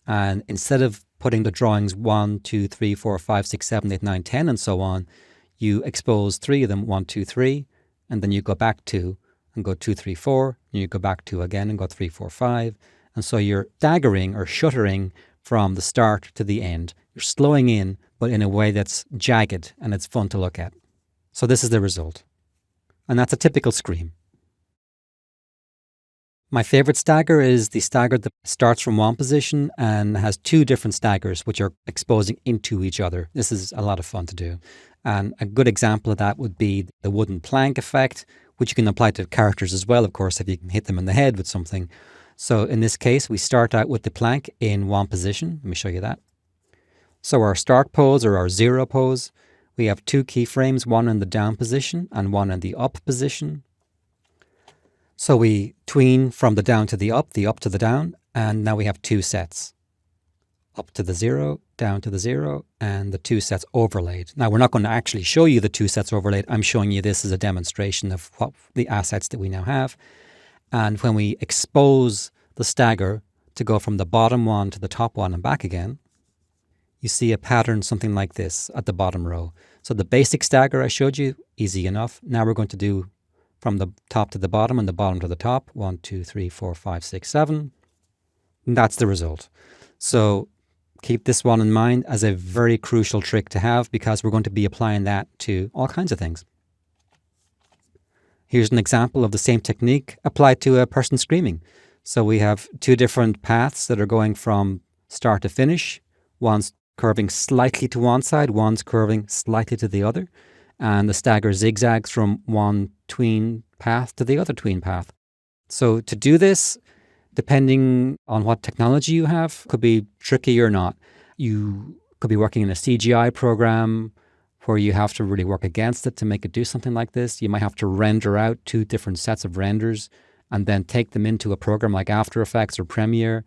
and instead of putting the drawings 1, 2, 3, 4, 5, 6, 7, 8, 9, 10, and so on, you expose 3 of them, 1, 2, 3, and then you go back 2 and go 2, 3, 4, and you go back 2 again and go 3, 4, 5. And so you're staggering or shuttering from the start to the end. You're slowing in, but in a way that's jagged and it's fun to look at. So this is the result. And that's a typical scream. My favorite stagger is the stagger that starts from one position and has 2 different staggers which are exposing into each other. This is a lot of fun to do. And a good example of that would be the wooden plank effect, which you can apply to characters as well, of course, if you can hit them in the head with something. So in this case, we start out with the plank in one position. Let me show you that. So our start pose or our 0 pose, we have 2 keyframes, one in the down position and one in the up position. So we tween from the down to the up to the down, and now we have 2 sets. Up to the 0, down to the 0, and the 2 sets overlaid. Now we're not going to actually show you the 2 sets overlaid. I'm showing you this as a demonstration of what the assets that we now have. And when we expose the stagger to go from the bottom one to the top one and back again, you see a pattern something like this at the bottom row. So the basic stagger I showed you, easy enough. Now we're going to do from the top to the bottom and the bottom to the top. 1, 2, 3, 4, 5, 6, 7. And that's the result. So keep this one in mind as a very crucial trick to have because we're going to be applying that to all kinds of things. Here's an example of the same technique applied to a person screaming. So we have 2 different paths that are going from start to finish. One's curving slightly to one side, one's curving slightly to the other. And the stagger zigzags from one tween path to the other tween path. So to do this, depending on what technology you have, could be tricky or not. You could be working in a CGI program where you have to really work against it to make it do something like this. You might have to render out 2 different sets of renders and then take them into a program like After Effects or Premiere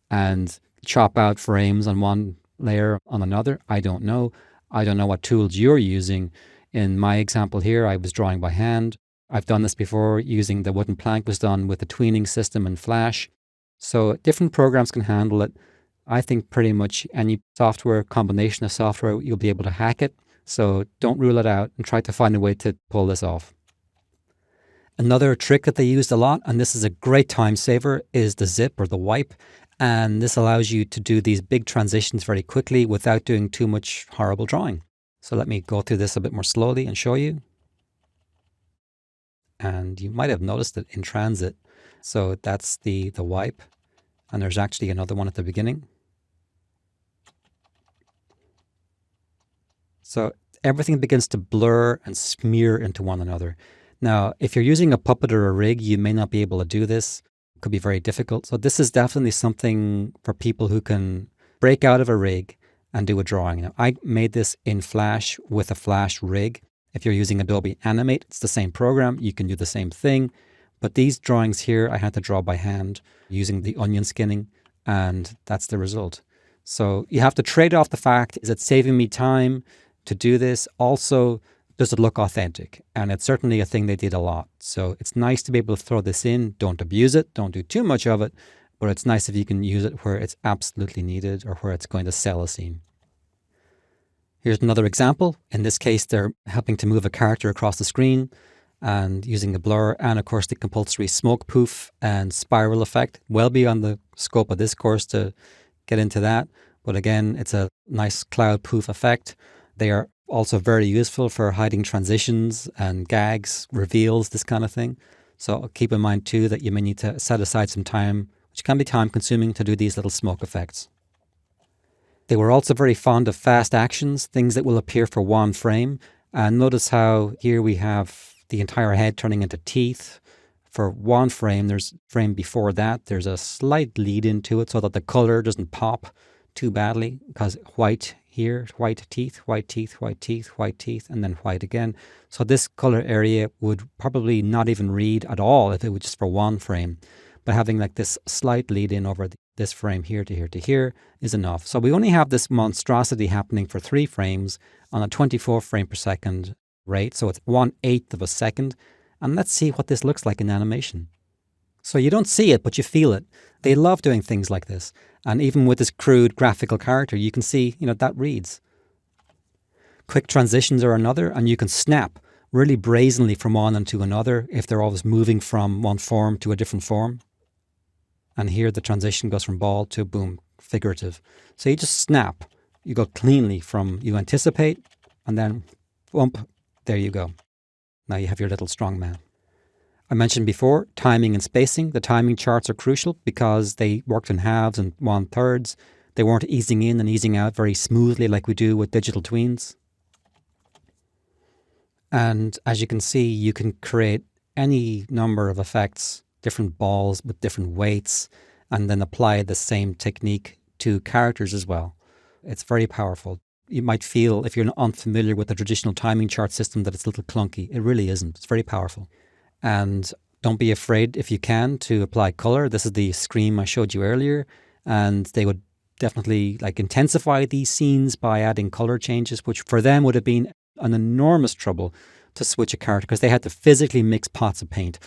and chop out frames on one layer on another. I don't know. I don't know what tools you're using. In my example here, I was drawing by hand. I've done this before using the wooden plank was done with the tweening system in Flash. So different programs can handle it. I think pretty much any software, combination of software, you'll be able to hack it. So don't rule it out and try to find a way to pull this off. Another trick that they used a lot, and this is a great time saver, is the zip or the wipe. And this allows you to do these big transitions very quickly without doing too much horrible drawing. So let me go through this a bit more slowly and show you. And you might have noticed it in transit. So that's the wipe. And there's actually another one at the beginning. So everything begins to blur and smear into one another. Now, if you're using a Puppet or a rig, you may not be able to do this. It could be very difficult. So this is definitely something for people who can break out of a rig and do a drawing. Now, I made this in Flash with a Flash rig. If you're using Adobe Animate, it's the same program. You can do the same thing. But these drawings here, I had to draw by hand using the onion skinning, and that's the result. So you have to trade off the fact, is it saving me time to do this? Also, does it look authentic? And it's certainly a thing they did a lot. So it's nice to be able to throw this in. Don't abuse it. Don't do too much of it. But it's nice if you can use it where it's absolutely needed or where it's going to sell a scene. Here's another example. In this case, they're helping to move a character across the screen and using a blur and, of course, the compulsory smoke poof and spiral effect. Well beyond the scope of this course to get into that. But again, it's a nice cloud poof effect. They are also very useful for hiding transitions and gags, reveals, this kind of thing. So keep in mind too that you may need to set aside some time, which can be time consuming, to do these little smoke effects. They were also very fond of fast actions, things that will appear for one frame. And notice how here we have the entire head turning into teeth. For one frame, there's frame before that, there's a slight lead into it so that the color doesn't pop too badly, because white here, white teeth, white teeth, white teeth, white teeth, and then white again. So this color area would probably not even read at all if it was just for one frame. But having like this slight lead in over this frame here to here to here is enough. So we only have this monstrosity happening for 3 frames on a 24 frame per second rate. So it's 1/8 of a second. And let's see what this looks like in animation. So you don't see it, but you feel it. They love doing things like this. And even with this crude graphical character, you can see, that reads. Quick transitions are another, and you can snap really brazenly from one into another if they're always moving from one form to a different form. And here the transition goes from ball to boom, figurative. So you just snap. You go cleanly from you anticipate, and then bump, there you go. Now you have your little strong man. I mentioned before, timing and spacing. The timing charts are crucial because they worked in halves and 1/3. They weren't easing in and easing out very smoothly like we do with digital tweens. And as you can see, you can create any number of effects, different balls with different weights, and then apply the same technique to characters as well. It's very powerful. You might feel, if you're unfamiliar with the traditional timing chart system, that it's a little clunky. It really isn't. It's very powerful. And don't be afraid, if you can, to apply color. This is the Scream I showed you earlier, and they would definitely intensify these scenes by adding color changes, which for them would have been an enormous trouble to switch a character because they had to physically mix pots of paint.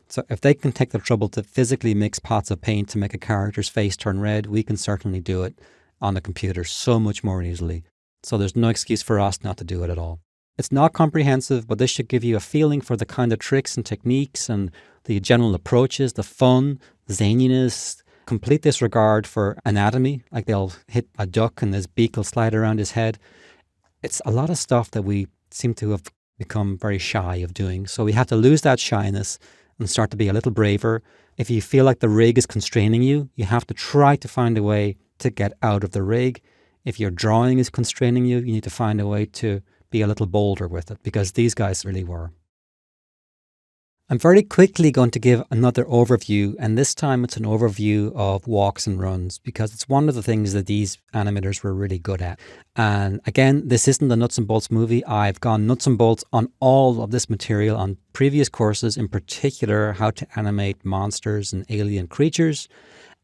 So if they can take the trouble to physically mix pots of paint to make a character's face turn red, we can certainly do it on a computer so much more easily. So there's no excuse for us not to do it at all. It's not comprehensive, but this should give you a feeling for the kind of tricks and techniques and the general approaches, the fun, zaniness, complete disregard for anatomy. Like they'll hit a duck and his beak will slide around his head. It's a lot of stuff that we seem to have become very shy of doing. So we have to lose that shyness and start to be a little braver. If you feel like the rig is constraining you, you have to try to find a way to get out of the rig. If your drawing is constraining you, you need to find a way to be a little bolder with it, because these guys really were. I'm very quickly going to give another overview, and this time it's an overview of walks and runs, because it's one of the things that these animators were really good at. And again, this isn't a nuts and bolts movie. I've gone nuts and bolts on all of this material on previous courses, in particular how to animate monsters and alien creatures,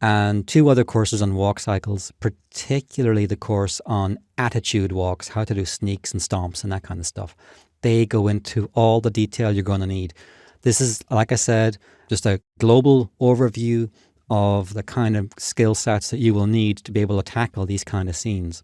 and 2 other courses on walk cycles, particularly the course on attitude walks, how to do sneaks and stomps and that kind of stuff. They go into all the detail you're going to need. This is, like I said, just a global overview of the kind of skill sets that you will need to be able to tackle these kind of scenes.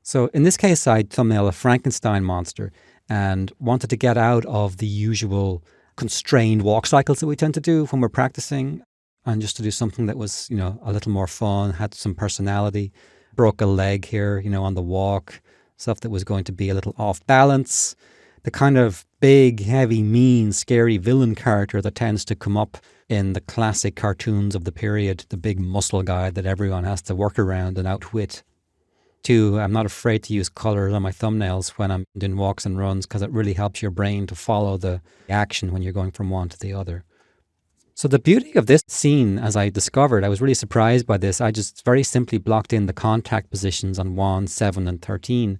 So in this case, I thumbnail a Frankenstein monster and wanted to get out of the usual constrained walk cycles that we tend to do when we're practicing, and just to do something that was, a little more fun, had some personality. Broke a leg here, on the walk, stuff that was going to be a little off balance. The kind of big, heavy, mean, scary villain character that tends to come up in the classic cartoons of the period, the big muscle guy that everyone has to work around and outwit. too, I'm not afraid to use colors on my thumbnails when I'm doing walks and runs because it really helps your brain to follow the action when you're going from one to the other. So the beauty of this scene, as I discovered, I was really surprised by this. I just very simply blocked in the contact positions on 1, 7, and 13.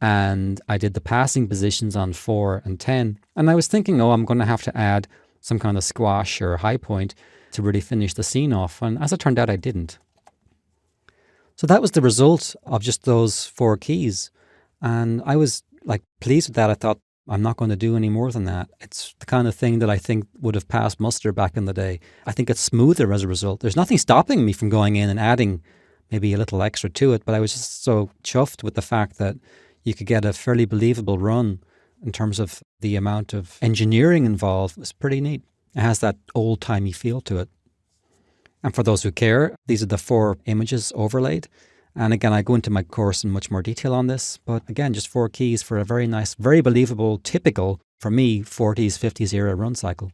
And I did the passing positions on 4 and 10. And I was thinking, oh, I'm going to have to add some kind of squash or high point to really finish the scene off. And as it turned out, I didn't. So that was the result of just those 4 keys. And I was like pleased with that. I thought, I'm not going to do any more than that. It's the kind of thing that I think would have passed muster back in the day. I think it's smoother as a result. There's nothing stopping me from going in and adding maybe a little extra to it, but I was just so chuffed with the fact that you could get a fairly believable run in terms of the amount of engineering involved. It was pretty neat. It has that old-timey feel to it. And for those who care, these are the 4 images overlaid. And again, I go into my course in much more detail on this, but again, just 4 keys for a very nice, very believable, typical, for me, 40s, 50s era run cycle.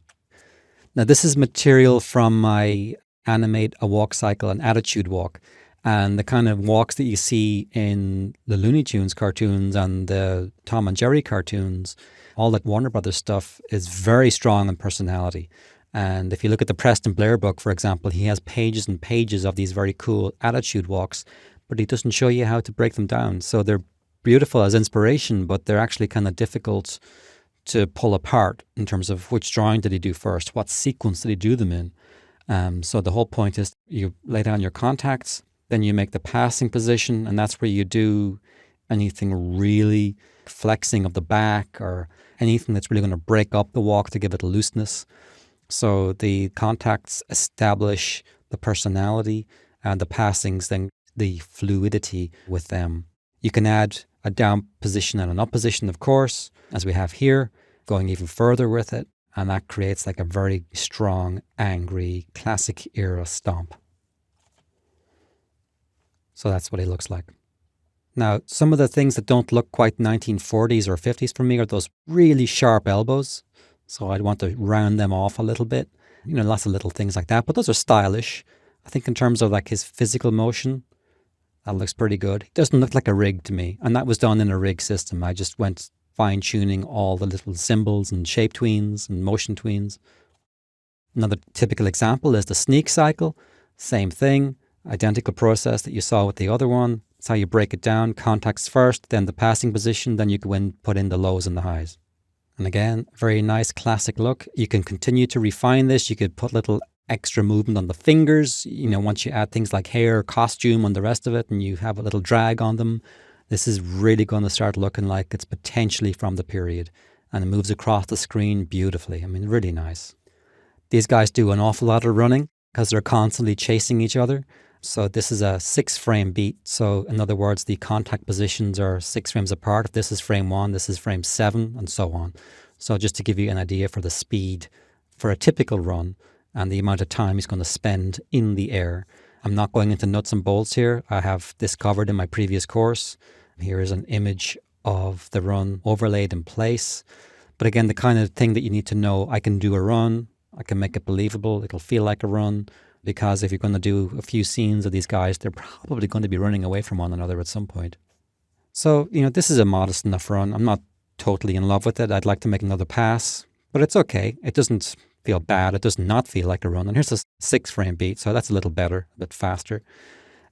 Now, this is material from my Animate a Walk cycle, an attitude walk, and the kind of walks that you see in the Looney Tunes cartoons and the Tom and Jerry cartoons, all that Warner Brothers stuff is very strong in personality. And if you look at the Preston Blair book, for example, he has pages and pages of these very cool attitude walks, but he doesn't show you how to break them down. So they're beautiful as inspiration, but they're actually kind of difficult to pull apart in terms of which drawing did he do first, what sequence did he do them in. So the whole point is you lay down your contacts, then you make the passing position, and that's where you do anything really flexing of the back or anything that's really going to break up the walk to give it a looseness. So the contacts establish the personality, and the passings then the fluidity with them. You can add a down position and an up position, of course, as we have here, going even further with it. And that creates like a very strong, angry, classic era stomp. So that's what he looks like. Now, some of the things that don't look quite 1940s or 50s for me are those really sharp elbows. So I'd want to round them off a little bit. Lots of little things like that. But those are stylish. I think in terms of like his physical motion, that looks pretty good. It doesn't look like a rig to me. And that was done in a rig system. I just went fine-tuning all the little symbols and shape tweens and motion tweens. Another typical example is the sneak cycle. Same thing, identical process that you saw with the other one. It's how you break it down. Contacts first, then the passing position, then you go in, put in the lows and the highs. And again, very nice classic look. You can continue to refine this. You could put little extra movement on the fingers. Once you add things like hair, costume and the rest of it, and you have a little drag on them, this is really going to start looking like it's potentially from the period. And it moves across the screen beautifully. I mean, really nice. These guys do an awful lot of running because they're constantly chasing each other. So this is a 6-frame beat. So in other words, the contact positions are 6 frames apart. If this is frame 1, this is frame 7, and so on. So just to give you an idea for the speed for a typical run and the amount of time he's going to spend in the air. I'm not going into nuts and bolts here. I have this covered in my previous course. Here is an image of the run overlaid in place. But again, the kind of thing that you need to know, I can do a run, I can make it believable, it'll feel like a run, because if you're going to do a few scenes of these guys, they're probably going to be running away from one another at some point. So, this is a modest enough run. I'm not totally in love with it. I'd like to make another pass, but it's okay. It doesn't feel bad. It does not feel like a run. And here's a 6-frame beat, so that's a little better, a bit faster,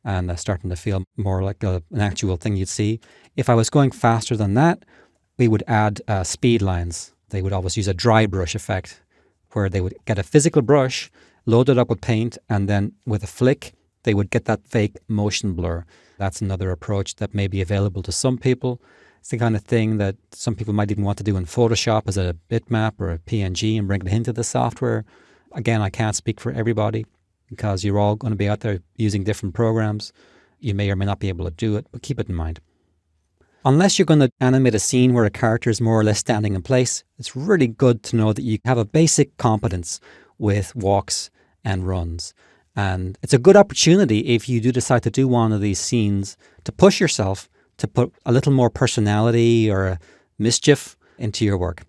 and starting to feel more like an actual thing you'd see. If I was going faster than that, we would add speed lines. They would always use a dry brush effect, where they would get a physical brush, load it up with paint, and then with a flick, they would get that fake motion blur. That's another approach that may be available to some people. It's the kind of thing that some people might even want to do in Photoshop as a bitmap or a PNG and bring it into the software. Again, I can't speak for everybody because you're all going to be out there using different programs. You may or may not be able to do it, but keep it in mind. Unless you're going to animate a scene where a character is more or less standing in place, it's really good to know that you have a basic competence with walks and runs. And it's a good opportunity if you do decide to do one of these scenes to push yourself to put a little more personality or a mischief into your work.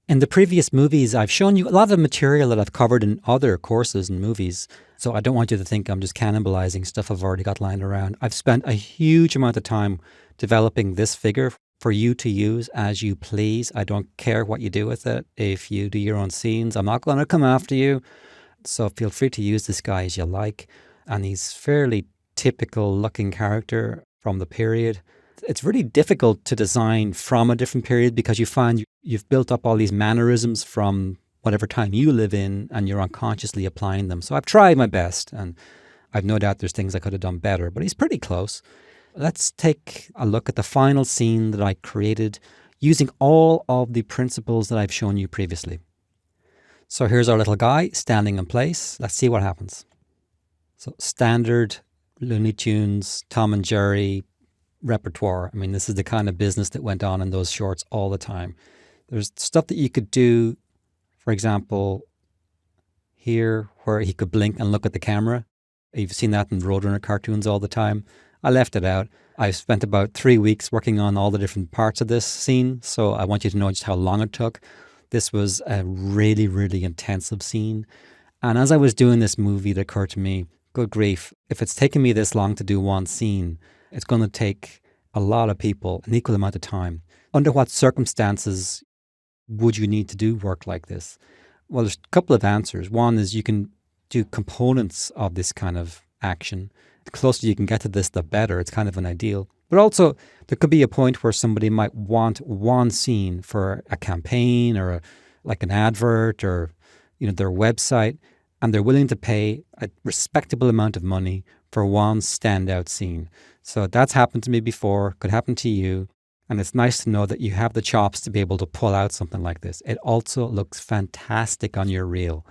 In the previous movies, I've shown you a lot of material that I've covered in other courses and movies. So I don't want you to think I'm just cannibalizing stuff I've already got lying around. I've spent a huge amount of time developing this figure for you to use as you please. I don't care what you do with it. If you do your own scenes, I'm not going to come after you. So feel free to use this guy as you like. And he's fairly typical looking character from the period. It's really difficult to design from a different period because you find you've built up all these mannerisms from whatever time you live in and you're unconsciously applying them. So I've tried my best and I've no doubt there's things I could have done better, but he's pretty close. Let's take a look at the final scene that I created using all of the principles that I've shown you previously. So here's our little guy standing in place. Let's see what happens. So standard Looney Tunes, Tom and Jerry repertoire. I mean, this is the kind of business that went on in those shorts all the time. There's stuff that you could do, for example, here where he could blink and look at the camera. You've seen that in Roadrunner cartoons all the time. I left it out. I spent about 3 weeks working on all the different parts of this scene, so I want you to know just how long it took. This was a really, really intensive scene. And as I was doing this movie, it occurred to me, good grief, if it's taken me this long to do one scene, it's going to take a lot of people an equal amount of time. Under what circumstances would you need to do work like this? Well, there's a couple of answers. One is you can do components of this kind of action. The closer you can get to this, the better. It's kind of an ideal. But also, there could be a point where somebody might want one scene for a campaign or like an advert or their website, and they're willing to pay a respectable amount of money for one standout scene. So that's happened to me before, could happen to you. And it's nice to know that you have the chops to be able to pull out something like this. It also looks fantastic on your reel.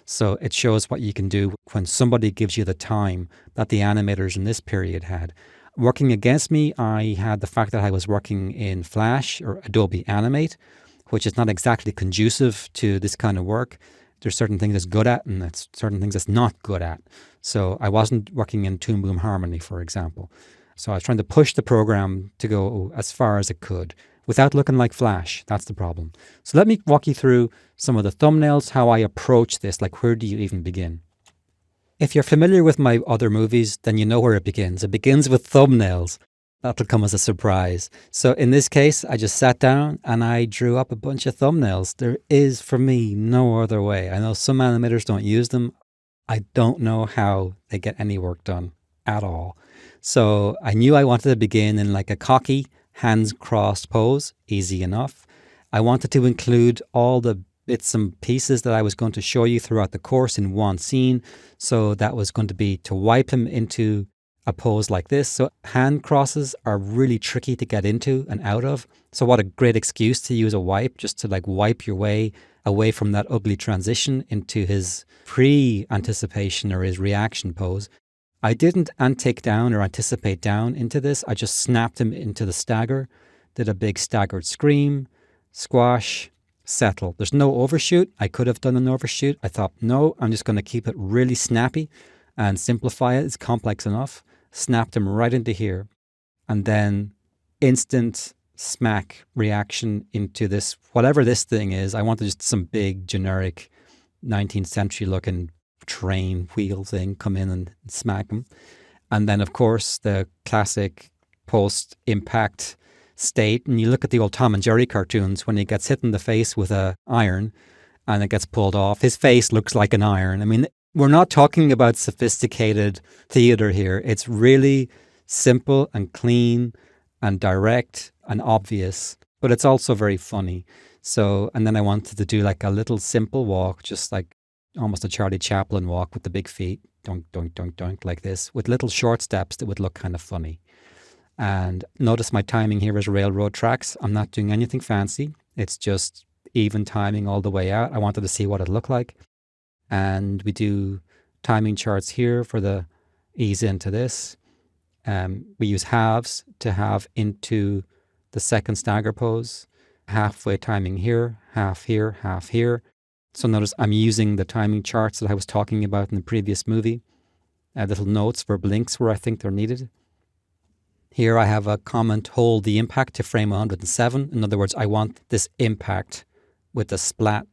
So it shows what you can do when somebody gives you the time that the animators in this period had. Working against me, I had the fact that I was working in Flash or Adobe Animate, which is not exactly conducive to this kind of work. There's certain things it's good at and there's certain things it's not good at. So I wasn't working in Toon Boom Harmony, for example. So I was trying to push the program to go as far as it could without looking like Flash. That's the problem. So let me walk you through some of the thumbnails, how I approach this, like where do you even begin? If you're familiar with my other movies, then you know where it begins. It begins with thumbnails. That'll come as a surprise. So in this case, I just sat down and I drew up a bunch of thumbnails. There is, for me, no other way. I know some animators don't use them. I don't know how they get any work done at all. So I knew I wanted to begin in like a cocky, hands crossed pose, easy enough. I wanted to include all the bits and pieces that I was going to show you throughout the course in one scene. So that was going to be to wipe him into a pose like this. So hand crosses are really tricky to get into and out of. So what a great excuse to use a wipe, just to like wipe your way away from that ugly transition into his pre-anticipation or his reaction pose. I didn't take down or anticipate down into this. I just snapped him into the stagger, did a big staggered scream, squash, settle. There's no overshoot. I could have done an overshoot. I thought, no, I'm just going to keep it really snappy and simplify it. It's complex enough. Snapped him right into here. And then instant smack reaction into this, whatever this thing is. I wanted just some big generic 19th century looking train wheel thing come in and smack him. And then, of course, the classic post-impact state. And you look at the old Tom and Jerry cartoons when he gets hit in the face with a iron and it gets pulled off. His face looks like an iron. I mean, we're not talking about sophisticated theater here. It's really simple and clean and direct and obvious, but it's also very funny. So, and then I wanted to do like a little simple walk, just like almost a Charlie Chaplin walk with the big feet, dunk, dunk, dunk, dunk, like this, with little short steps that would look kind of funny. And notice my timing here is railroad tracks. I'm not doing anything fancy. It's just even timing all the way out. I wanted to see what it looked like. And we do timing charts here for the ease into this. We use halves to have into the second stagger pose. Halfway timing here, half here, half here. So notice I'm using the timing charts that I was talking about in the previous movie. Little notes for blinks where I think they're needed. Here I have a comment, hold the impact to frame 107. In other words, I want this impact with the splat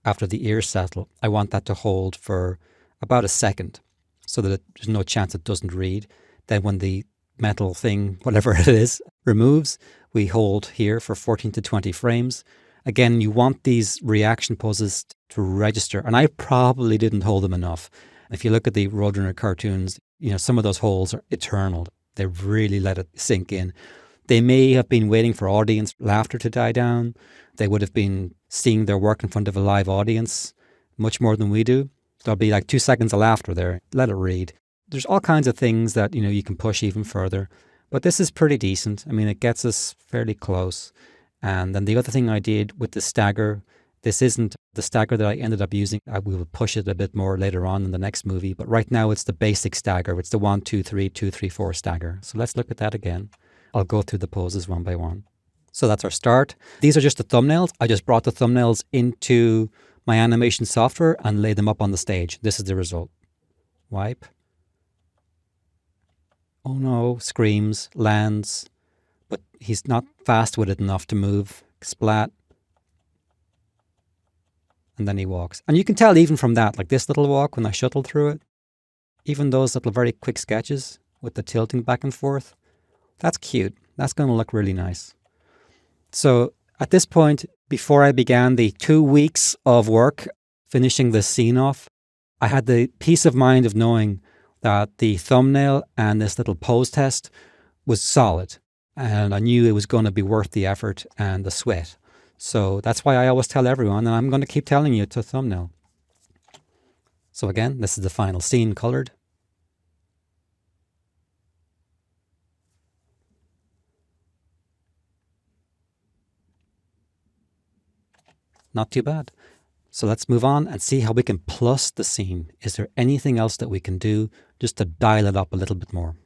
after the ears settle, I want that to hold for about a second so that there's no chance it doesn't read. Then when the metal thing, whatever it is, removes, we hold here for 14 to 20 frames. Again, you want these reaction poses to register, and I probably didn't hold them enough. If you look at the Roadrunner cartoons, some of those holds are eternal. They really let it sink in. They may have been waiting for audience laughter to die down. They would have been seeing their work in front of a live audience much more than we do. There'll be like 2 seconds of laughter there. Let it read. There's all kinds of things that, you can push even further. But this is pretty decent. I mean, it gets us fairly close. And then the other thing I did with the stagger, this isn't the stagger that I ended up using. We will push it a bit more later on in the next movie. But right now it's the basic stagger. It's the 1, 2, 3, 2, 3, 4 stagger. So let's look at that again. I'll go through the poses one by one. So that's our start. These are just the thumbnails. I just brought the thumbnails into my animation software and laid them up on the stage. This is the result. Wipe. Oh no, screams, lands, but he's not fast with it enough to move. Splat. And then he walks. And you can tell even from that, like this little walk when I shuttle through it, even those little very quick sketches with the tilting back and forth, that's cute. That's going to look really nice. So at this point, before I began the 2 weeks of work finishing this scene off, I had the peace of mind of knowing that the thumbnail and this little pose test was solid. And I knew it was going to be worth the effort and the sweat. So that's why I always tell everyone, and I'm going to keep telling you, to thumbnail. So again, this is the final scene colored. Not too bad. So let's move on and see how we can plus the scene. Is there anything else that we can do just to dial it up a little bit more?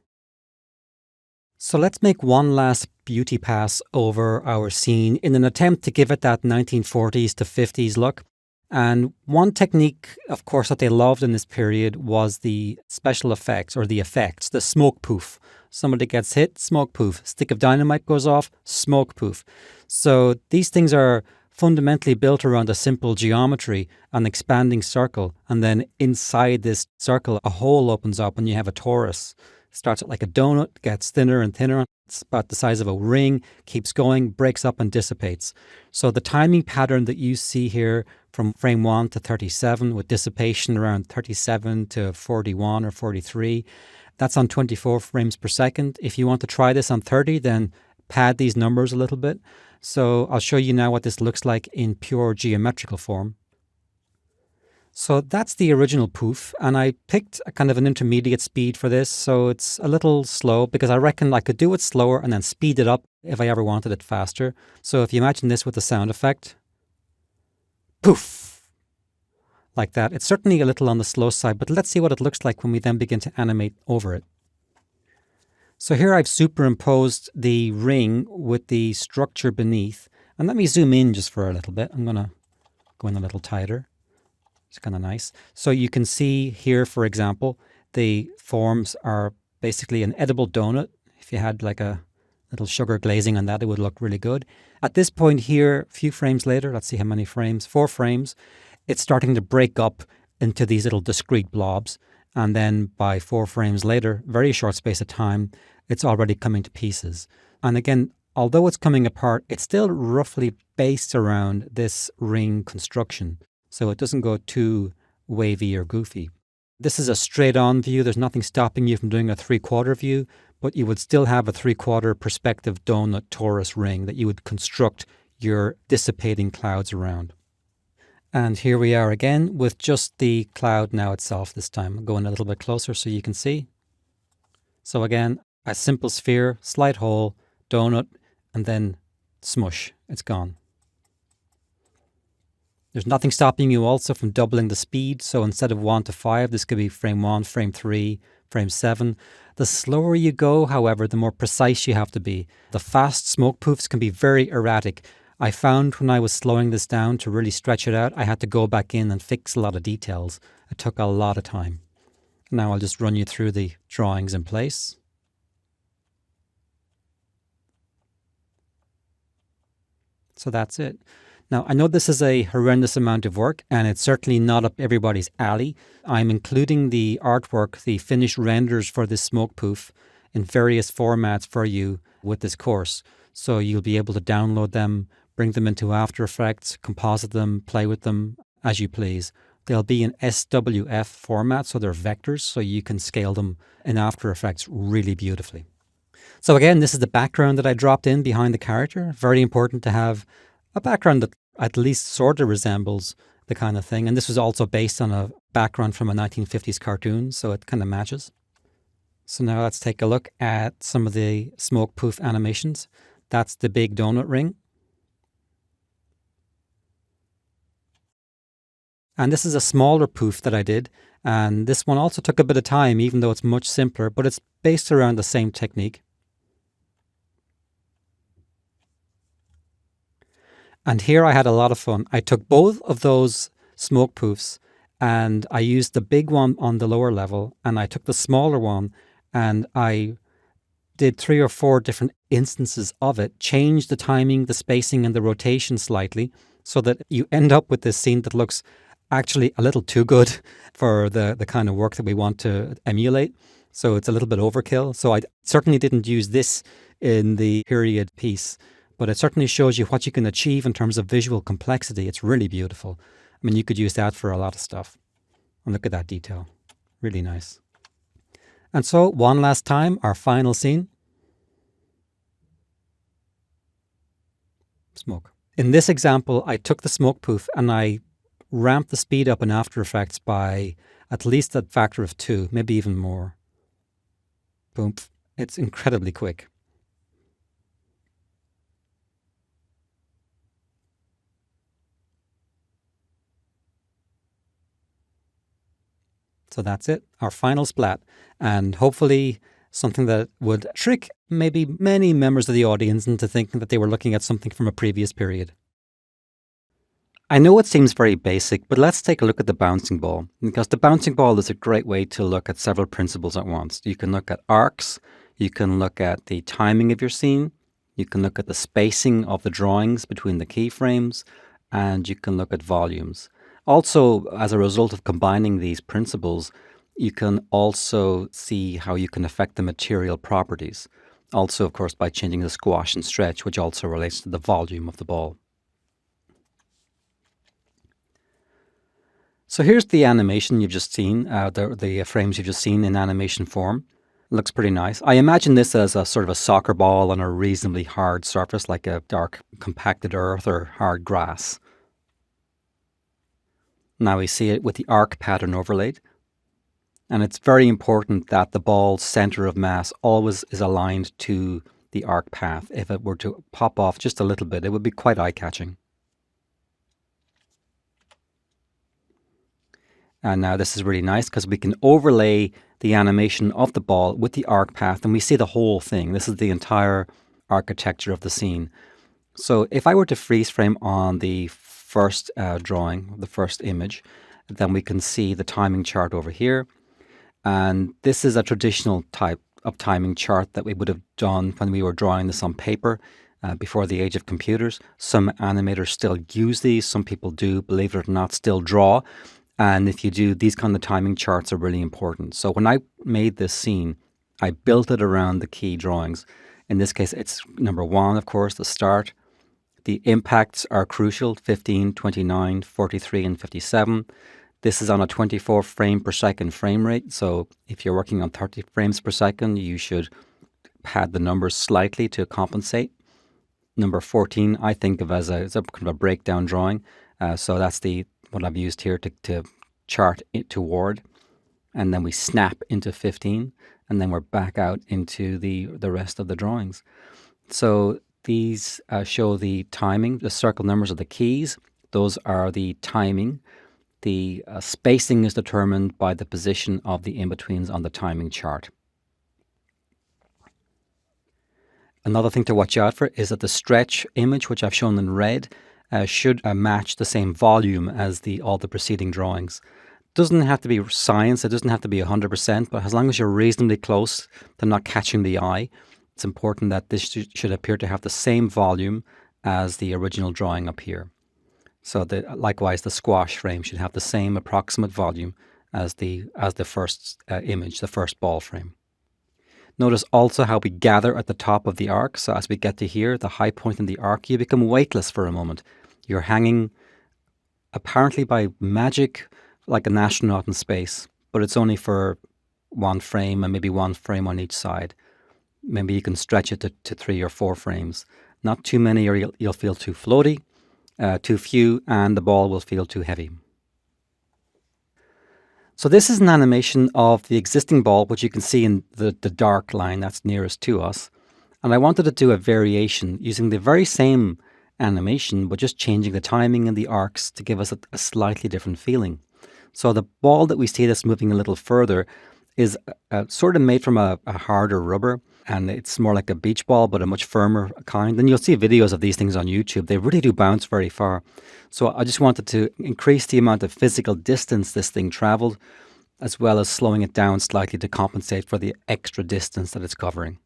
So let's make one last beauty pass over our scene in an attempt to give it that 1940s to 50s look. And one technique, of course, that they loved in this period was the special effects, or the effects, the smoke poof. Somebody gets hit, smoke poof. Stick of dynamite goes off, smoke poof. So these things are fundamentally built around a simple geometry, an expanding circle, and then inside this circle a hole opens up and you have a torus. Starts out like a donut, gets thinner and thinner. It's about the size of a ring, keeps going, breaks up and dissipates. So the timing pattern that you see here from frame 1 to 37 with dissipation around 37 to 41 or 43, that's on 24 frames per second. If you want to try this on 30, then pad these numbers a little bit. So I'll show you now what this looks like in pure geometrical form. So that's the original poof, and I picked a kind of an intermediate speed for this, so it's a little slow because I reckon I could do it slower and then speed it up if I ever wanted it faster. So if you imagine this with the sound effect, poof, like that. It's certainly a little on the slow side, but let's see what it looks like when we then begin to animate over it. So here I've superimposed the ring with the structure beneath. And let me zoom in just for a little bit. I'm going to go in a little tighter. It's kind of nice. So you can see here, for example, the forms are basically an edible donut. If you had like a little sugar glazing on that, it would look really good. At this point here, a few frames later, let's see how many frames, 4 frames, it's starting to break up into these little discrete blobs. And then by 4 frames later, very short space of time, it's already coming to pieces. And again, although it's coming apart, it's still roughly based around this ring construction. So it doesn't go too wavy or goofy. This is a straight on view. There's nothing stopping you from doing a 3/4 view, but you would still have a 3/4 perspective donut torus ring that you would construct your dissipating clouds around. And here we are again with just the cloud now itself this time. I'm going a little bit closer so you can see. So again, a simple sphere, slight hole, donut, and then smush. It's gone. There's nothing stopping you also from doubling the speed. So instead of 1 to 5, this could be frame 1, frame 3, frame 7. The slower you go, however, the more precise you have to be. The fast smoke poofs can be very erratic. I found when I was slowing this down to really stretch it out, I had to go back in and fix a lot of details. It took a lot of time. Now I'll just run you through the drawings in place. So that's it. Now, I know this is a horrendous amount of work, and it's certainly not up everybody's alley. I'm including the artwork, the finished renders for this smoke poof in various formats for you with this course. So you'll be able to download them, bring them into After Effects, composite them, play with them as you please. They'll be in SWF format, so they're vectors, so you can scale them in After Effects really beautifully. So again, this is the background that I dropped in behind the character. Very important to have a background that at least sort of resembles the kind of thing. And this was also based on a background from a 1950s cartoon, so it kind of matches. So now let's take a look at some of the smoke poof animations. That's the big donut ring. And this is a smaller poof that I did. And this one also took a bit of time, even though it's much simpler, but it's based around the same technique. And here I had a lot of fun. I took both of those smoke poofs and I used the big one on the lower level and I took the smaller one and I did 3 or 4 different instances of it, changed the timing, the spacing and the rotation slightly so that you end up with this scene that looks actually a little too good for the kind of work that we want to emulate. So it's a little bit overkill. So I certainly didn't use this in the period piece. But it certainly shows you what you can achieve in terms of visual complexity. It's really beautiful. I mean, you could use that for a lot of stuff. And look at that detail. Really nice. And so, one last time, our final scene. Smoke. In this example, I took the smoke poof and I ramped the speed up in After Effects by at least a factor of 2, maybe even more. Boom. It's incredibly quick. So that's it, our final splat. And hopefully something that would trick maybe many members of the audience into thinking that they were looking at something from a previous period. I know it seems very basic, but let's take a look at the bouncing ball, because the bouncing ball is a great way to look at several principles at once. You can look at arcs, you can look at the timing of your scene, you can look at the spacing of the drawings between the keyframes, and you can look at volumes. Also, as a result of combining these principles, you can also see how you can affect the material properties. Also, of course, by changing the squash and stretch, which also relates to the volume of the ball. So here's the animation you've just seen, the frames you've just seen in animation form. It looks pretty nice. I imagine this as a sort of a soccer ball on a reasonably hard surface, like a dark compacted earth or hard grass. Now we see it with the arc pattern overlaid. And it's very important that the ball's center of mass always is aligned to the arc path. If it were to pop off just a little bit, it would be quite eye-catching. And now this is really nice because we can overlay the animation of the ball with the arc path and we see the whole thing. This is the entire architecture of the scene. So if I were to freeze frame on the first drawing, the first image, then we can see the timing chart over here. And this is a traditional type of timing chart that we would have done when we were drawing this on paper before the age of computers. Some animators still use these. Some people do, believe it or not, still draw. And if you do, these kind of timing charts are really important. So when I made this scene, I built it around the key drawings. In this case, it's number 1, of course, the start. The impacts are crucial, 15, 29, 43, and 57. This is on a 24 frame per second frame rate. So if you're working on 30 frames per second, you should pad the numbers slightly to compensate. Number 14, I think of as a kind of a breakdown drawing. So that's what I've used here to chart it toward. And then we snap into 15, and then we're back out into the rest of the drawings. So these show the timing. The circle numbers are the keys. Those are the timing. The spacing is determined by the position of the in-betweens on the timing chart. Another thing to watch out for is that the stretch image, which I've shown in red, should match the same volume as all the preceding drawings. Doesn't have to be science, it doesn't have to be 100%, but as long as you're reasonably close to not catching the eye, it's important that this should appear to have the same volume as the original drawing up here. So likewise, the squash frame should have the same approximate volume as the first image, the first ball frame. Notice also how we gather at the top of the arc. So as we get to here, the high point in the arc, you become weightless for a moment. You're hanging apparently by magic like an astronaut in space, but it's only for one frame and maybe one frame on each side. Maybe you can stretch it to 3 or 4 frames. Not too many or you'll feel too floaty, too few, and the ball will feel too heavy. So this is an animation of the existing ball, which you can see in the dark line that's nearest to us. And I wanted to do a variation using the very same animation, but just changing the timing and the arcs to give us a slightly different feeling. So the ball that we see that's moving a little further is sort of made from a harder rubber, and it's more like a beach ball, but a much firmer kind. And you'll see videos of these things on YouTube. They really do bounce very far. So I just wanted to increase the amount of physical distance this thing traveled, as well as slowing it down slightly to compensate for the extra distance that it's covering.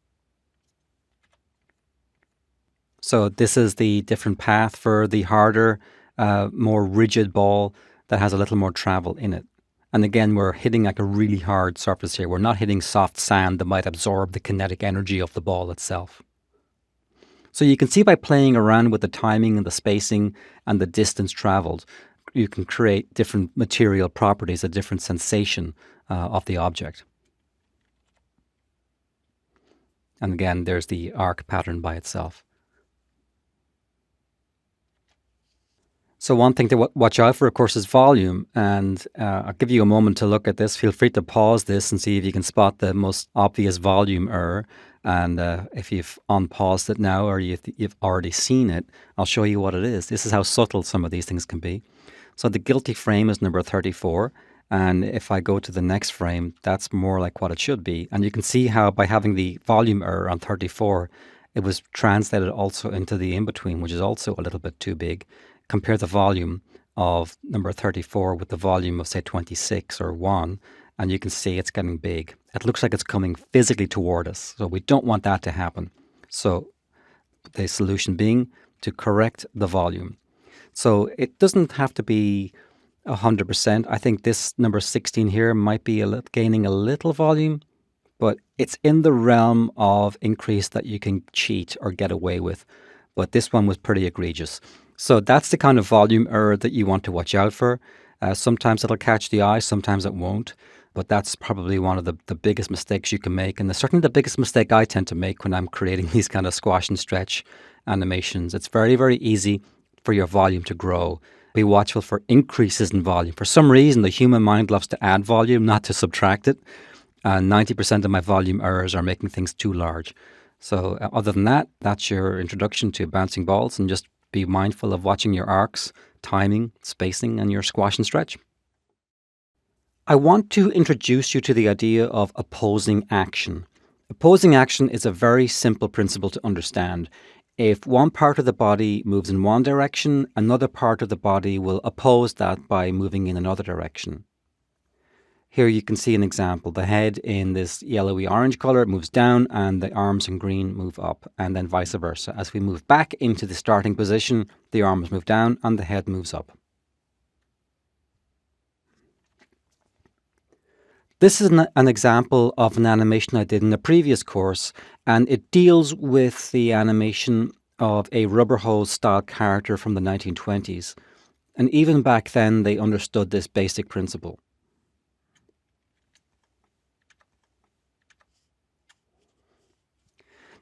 So this is the different path for the harder, more rigid ball that has a little more travel in it. And again, we're hitting like a really hard surface here. We're not hitting soft sand that might absorb the kinetic energy of the ball itself. So you can see by playing around with the timing and the spacing and the distance traveled, you can create different material properties, a different sensation of the object. And again, there's the arc pattern by itself. So one thing to watch out for, of course, is volume. And I'll give you a moment to look at this. Feel free to pause this and see if you can spot the most obvious volume error. And if you've unpaused it now or you've already seen it, I'll show you what it is. This is how subtle some of these things can be. So the guilty frame is number 34. And if I go to the next frame, that's more like what it should be. And you can see how by having the volume error on 34, it was translated also into the in-between, which is also a little bit too big. Compare the volume of number 34 with the volume of, say, 26 or 1, and you can see it's getting big. It looks like it's coming physically toward us, so we don't want that to happen. So the solution being to correct the volume. So it doesn't have to be 100%. I think this number 16 here might be gaining a little volume, but it's in the realm of increase that you can cheat or get away with. But this one was pretty egregious. So that's the kind of volume error that you want to watch out for. Sometimes it'll catch the eye, sometimes it won't. But that's probably one of the biggest mistakes you can make. And certainly the biggest mistake I tend to make when I'm creating these kind of squash and stretch animations. It's very, very easy for your volume to grow. Be watchful for increases in volume. For some reason, the human mind loves to add volume, not to subtract it. 90% of my volume errors are making things too large. So other than that, that's your introduction to bouncing balls, and just be mindful of watching your arcs, timing, spacing, and your squash and stretch. I want to introduce you to the idea of opposing action. Opposing action is a very simple principle to understand. If one part of the body moves in one direction, another part of the body will oppose that by moving in another direction. Here you can see an example. The head in this yellowy orange color moves down and the arms in green move up, and then vice versa. As we move back into the starting position, the arms move down and the head moves up. This is an example of an animation I did in a previous course, and it deals with the animation of a rubber hose style character from the 1920s. And even back then, they understood this basic principle.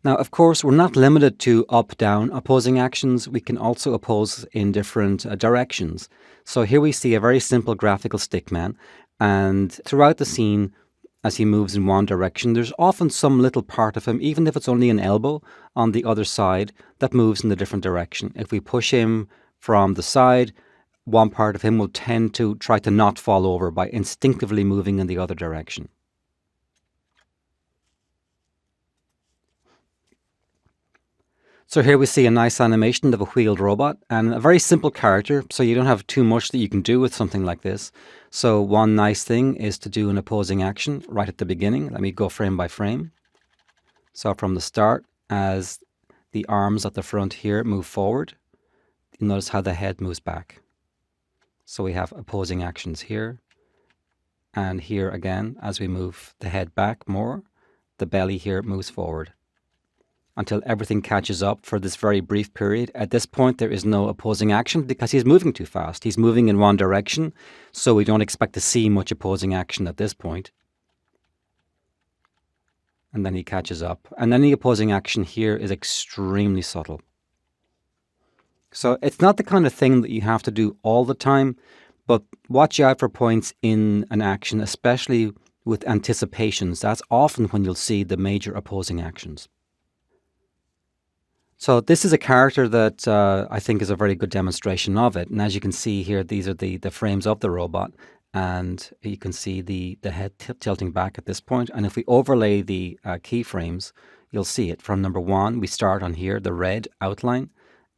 Now, of course, we're not limited to up-down opposing actions. We can also oppose in different directions. So here we see a very simple graphical stickman, and throughout the scene, as he moves in one direction, there's often some little part of him, even if it's only an elbow on the other side, that moves in a different direction. If we push him from the side, one part of him will tend to try to not fall over by instinctively moving in the other direction. So here we see a nice animation of a wheeled robot and a very simple character, so you don't have too much that you can do with something like this. So one nice thing is to do an opposing action right at the beginning. Let me go frame by frame. So from the start, as the arms at the front here move forward, you notice how the head moves back. So we have opposing actions here and here again. As we move the head back more, the belly here moves forward until everything catches up for this very brief period. At this point, there is no opposing action because he's moving too fast. He's moving in one direction, so we don't expect to see much opposing action at this point. And then he catches up. And any opposing action here is extremely subtle. So it's not the kind of thing that you have to do all the time, but watch out for points in an action, especially with anticipations. That's often when you'll see the major opposing actions. So this is a character that I think is a very good demonstration of it. And as you can see here, these are the frames of the robot. And you can see the head tilting back at this point. And if we overlay the keyframes, you'll see it. From number 1, we start on here, the red outline.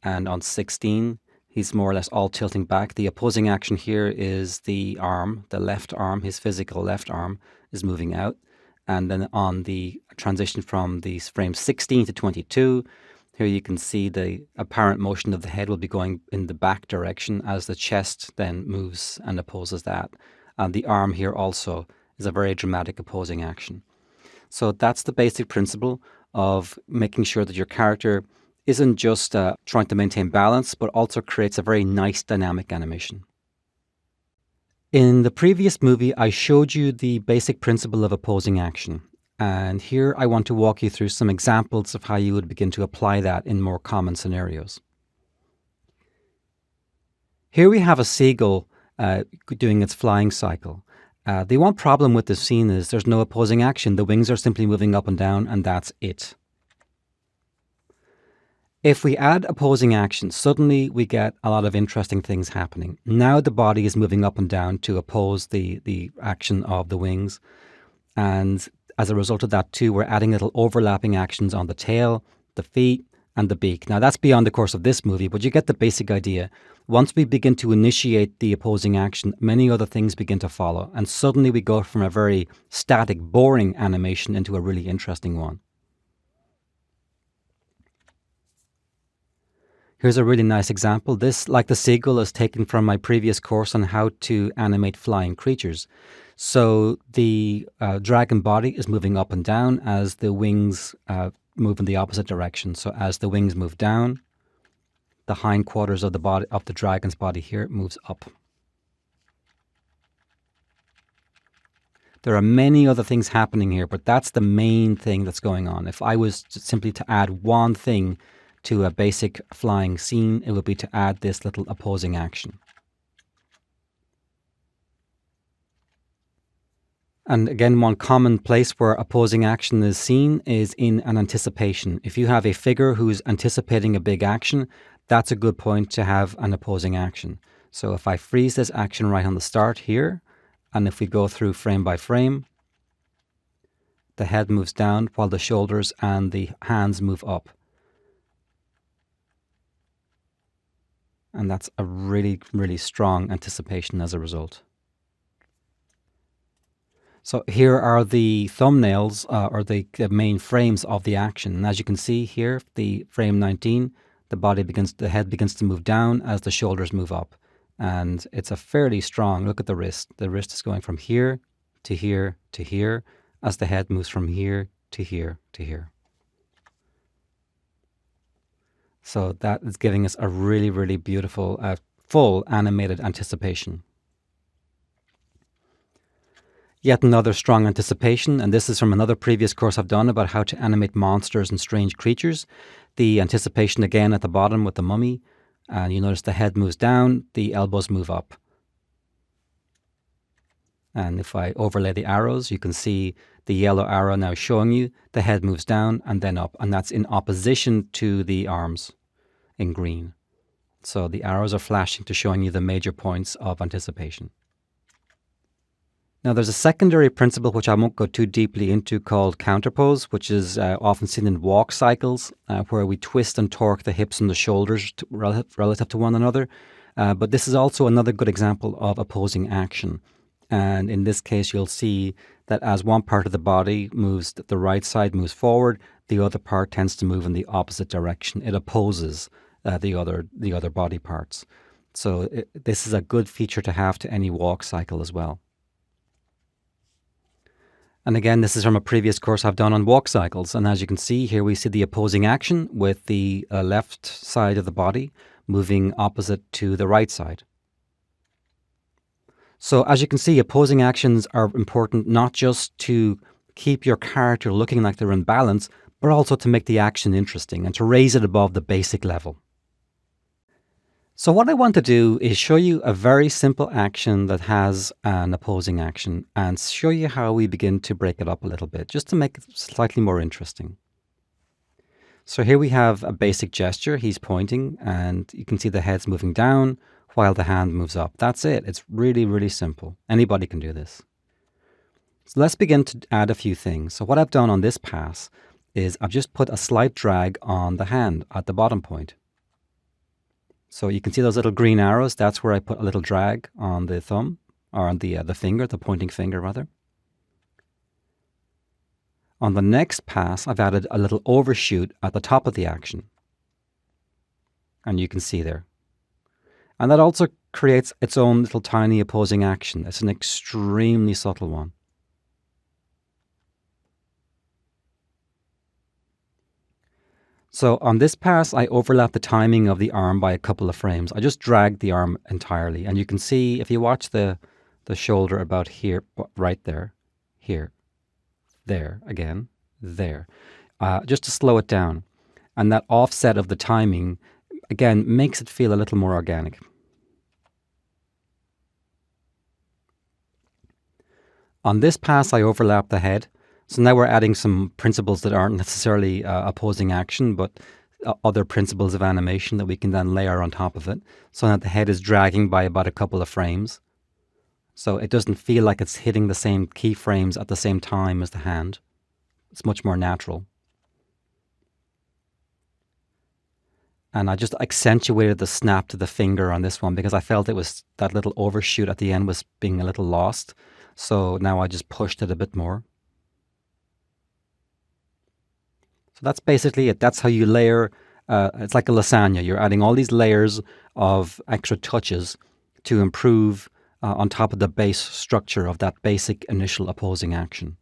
And on 16, he's more or less all tilting back. The opposing action here is the arm, the left arm, his physical left arm is moving out. And then on the transition from these frames 16 to 22, here you can see the apparent motion of the head will be going in the back direction as the chest then moves and opposes that. And the arm here also is a very dramatic opposing action. So that's the basic principle of making sure that your character isn't just trying to maintain balance, but also creates a very nice dynamic animation. In the previous movie, I showed you the basic principle of opposing action. And here I want to walk you through some examples of how you would begin to apply that in more common scenarios. Here we have a seagull doing its flying cycle. The one problem with this scene is there's no opposing action. The wings are simply moving up and down, and that's it. If we add opposing action, suddenly we get a lot of interesting things happening. Now the body is moving up and down to oppose the action of the wings. And as a result of that too, we're adding little overlapping actions on the tail, the feet, and the beak. Now that's beyond the course of this movie, but you get the basic idea. Once we begin to initiate the opposing action, many other things begin to follow. And suddenly we go from a very static, boring animation into a really interesting one. Here's a really nice example. This, like the seagull, is taken from my previous course on how to animate flying creatures. So the dragon body is moving up and down as the wings move in the opposite direction. So as the wings move down, the hindquarters of the body of the dragon's body here moves up. There are many other things happening here, but that's the main thing that's going on. If I was simply to add one thing to a basic flying scene, it would be to add this little opposing action. And again, one common place where opposing action is seen is in an anticipation. If you have a figure who's anticipating a big action, that's a good point to have an opposing action. So if I freeze this action right on the start here, and if we go through frame by frame, the head moves down while the shoulders and the hands move up. And that's a really, really strong anticipation as a result. So here are the thumbnails or the main frames of the action. And as you can see here, the frame 19, the head begins to move down as the shoulders move up. And it's a fairly strong, look at the wrist. The wrist is going from here to here to here as the head moves from here to here to here. So that is giving us a really, really beautiful, full animated anticipation. Yet another strong anticipation, and this is from another previous course I've done about how to animate monsters and strange creatures. The anticipation again at the bottom with the mummy, and you notice the head moves down, the elbows move up. And if I overlay the arrows, you can see the yellow arrow now showing you the head moves down and then up, and that's in opposition to the arms in green. So the arrows are flashing to showing you the major points of anticipation. Now there's a secondary principle which I won't go too deeply into called counterpose, which is often seen in walk cycles where we twist and torque the hips and the shoulders relative to one another. But this is also another good example of opposing action. And in this case, you'll see that as one part of the body moves, the right side moves forward, the other part tends to move in the opposite direction. It opposes the other body parts. So this is a good feature to have to any walk cycle as well. And again, this is from a previous course I've done on walk cycles. And as you can see here, we see the opposing action with the left side of the body moving opposite to the right side. So as you can see, opposing actions are important not just to keep your character looking like they're in balance, but also to make the action interesting and to raise it above the basic level. So what I want to do is show you a very simple action that has an opposing action and show you how we begin to break it up a little bit, just to make it slightly more interesting. So here we have a basic gesture. He's pointing and you can see the head's moving down while the hand moves up. That's it. It's really, really simple. Anybody can do this. So let's begin to add a few things. So what I've done on this pass is I've just put a slight drag on the hand at the bottom point. So you can see those little green arrows. That's where I put a little drag on the thumb, or on the finger, the pointing finger rather. On the next pass, I've added a little overshoot at the top of the action. And you can see there. And that also creates its own little tiny opposing action. It's an extremely subtle one. So on this pass, I overlap the timing of the arm by a couple of frames. I just dragged the arm entirely. And you can see, if you watch the shoulder about here, right there, here, there, again, there, just to slow it down. And that offset of the timing, again, makes it feel a little more organic. On this pass, I overlap the head. So now we're adding some principles that aren't necessarily opposing action, but other principles of animation that we can then layer on top of it, so that the head is dragging by about a couple of frames. So it doesn't feel like it's hitting the same keyframes at the same time as the hand. It's much more natural. And I just accentuated the snap to the finger on this one because I felt it was, that little overshoot at the end was being a little lost. So now I just pushed it a bit more. So that's basically it. That's how you layer. It's like a lasagna. You're adding all these layers of extra touches to improve on top of the base structure of that basic initial opposing action.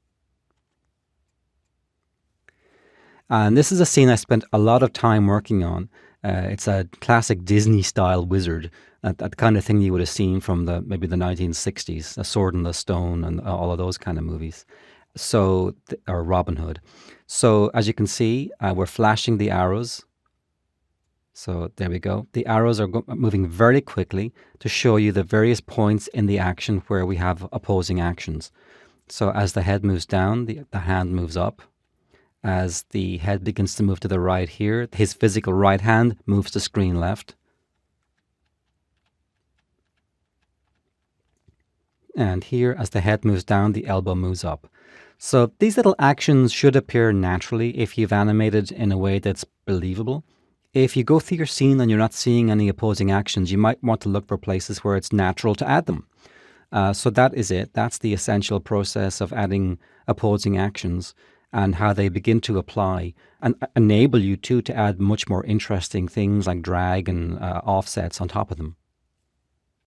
And this is a scene I spent a lot of time working on. It's a classic Disney-style wizard, that kind of thing you would have seen from maybe the 1960s, A Sword in the Stone and all of those kind of movies. So, or Robin Hood. So as you can see, we're flashing the arrows. So there we go. The arrows are moving very quickly to show you the various points in the action where we have opposing actions. So as the head moves down, the hand moves up. As the head begins to move to the right here, his physical right hand moves to screen left. And here, as the head moves down, the elbow moves up. So these little actions should appear naturally if you've animated in a way that's believable. If you go through your scene and you're not seeing any opposing actions, you might want to look for places where it's natural to add them. So that is it. That's the essential process of adding opposing actions and how they begin to apply and enable you to add much more interesting things like drag and offsets on top of them.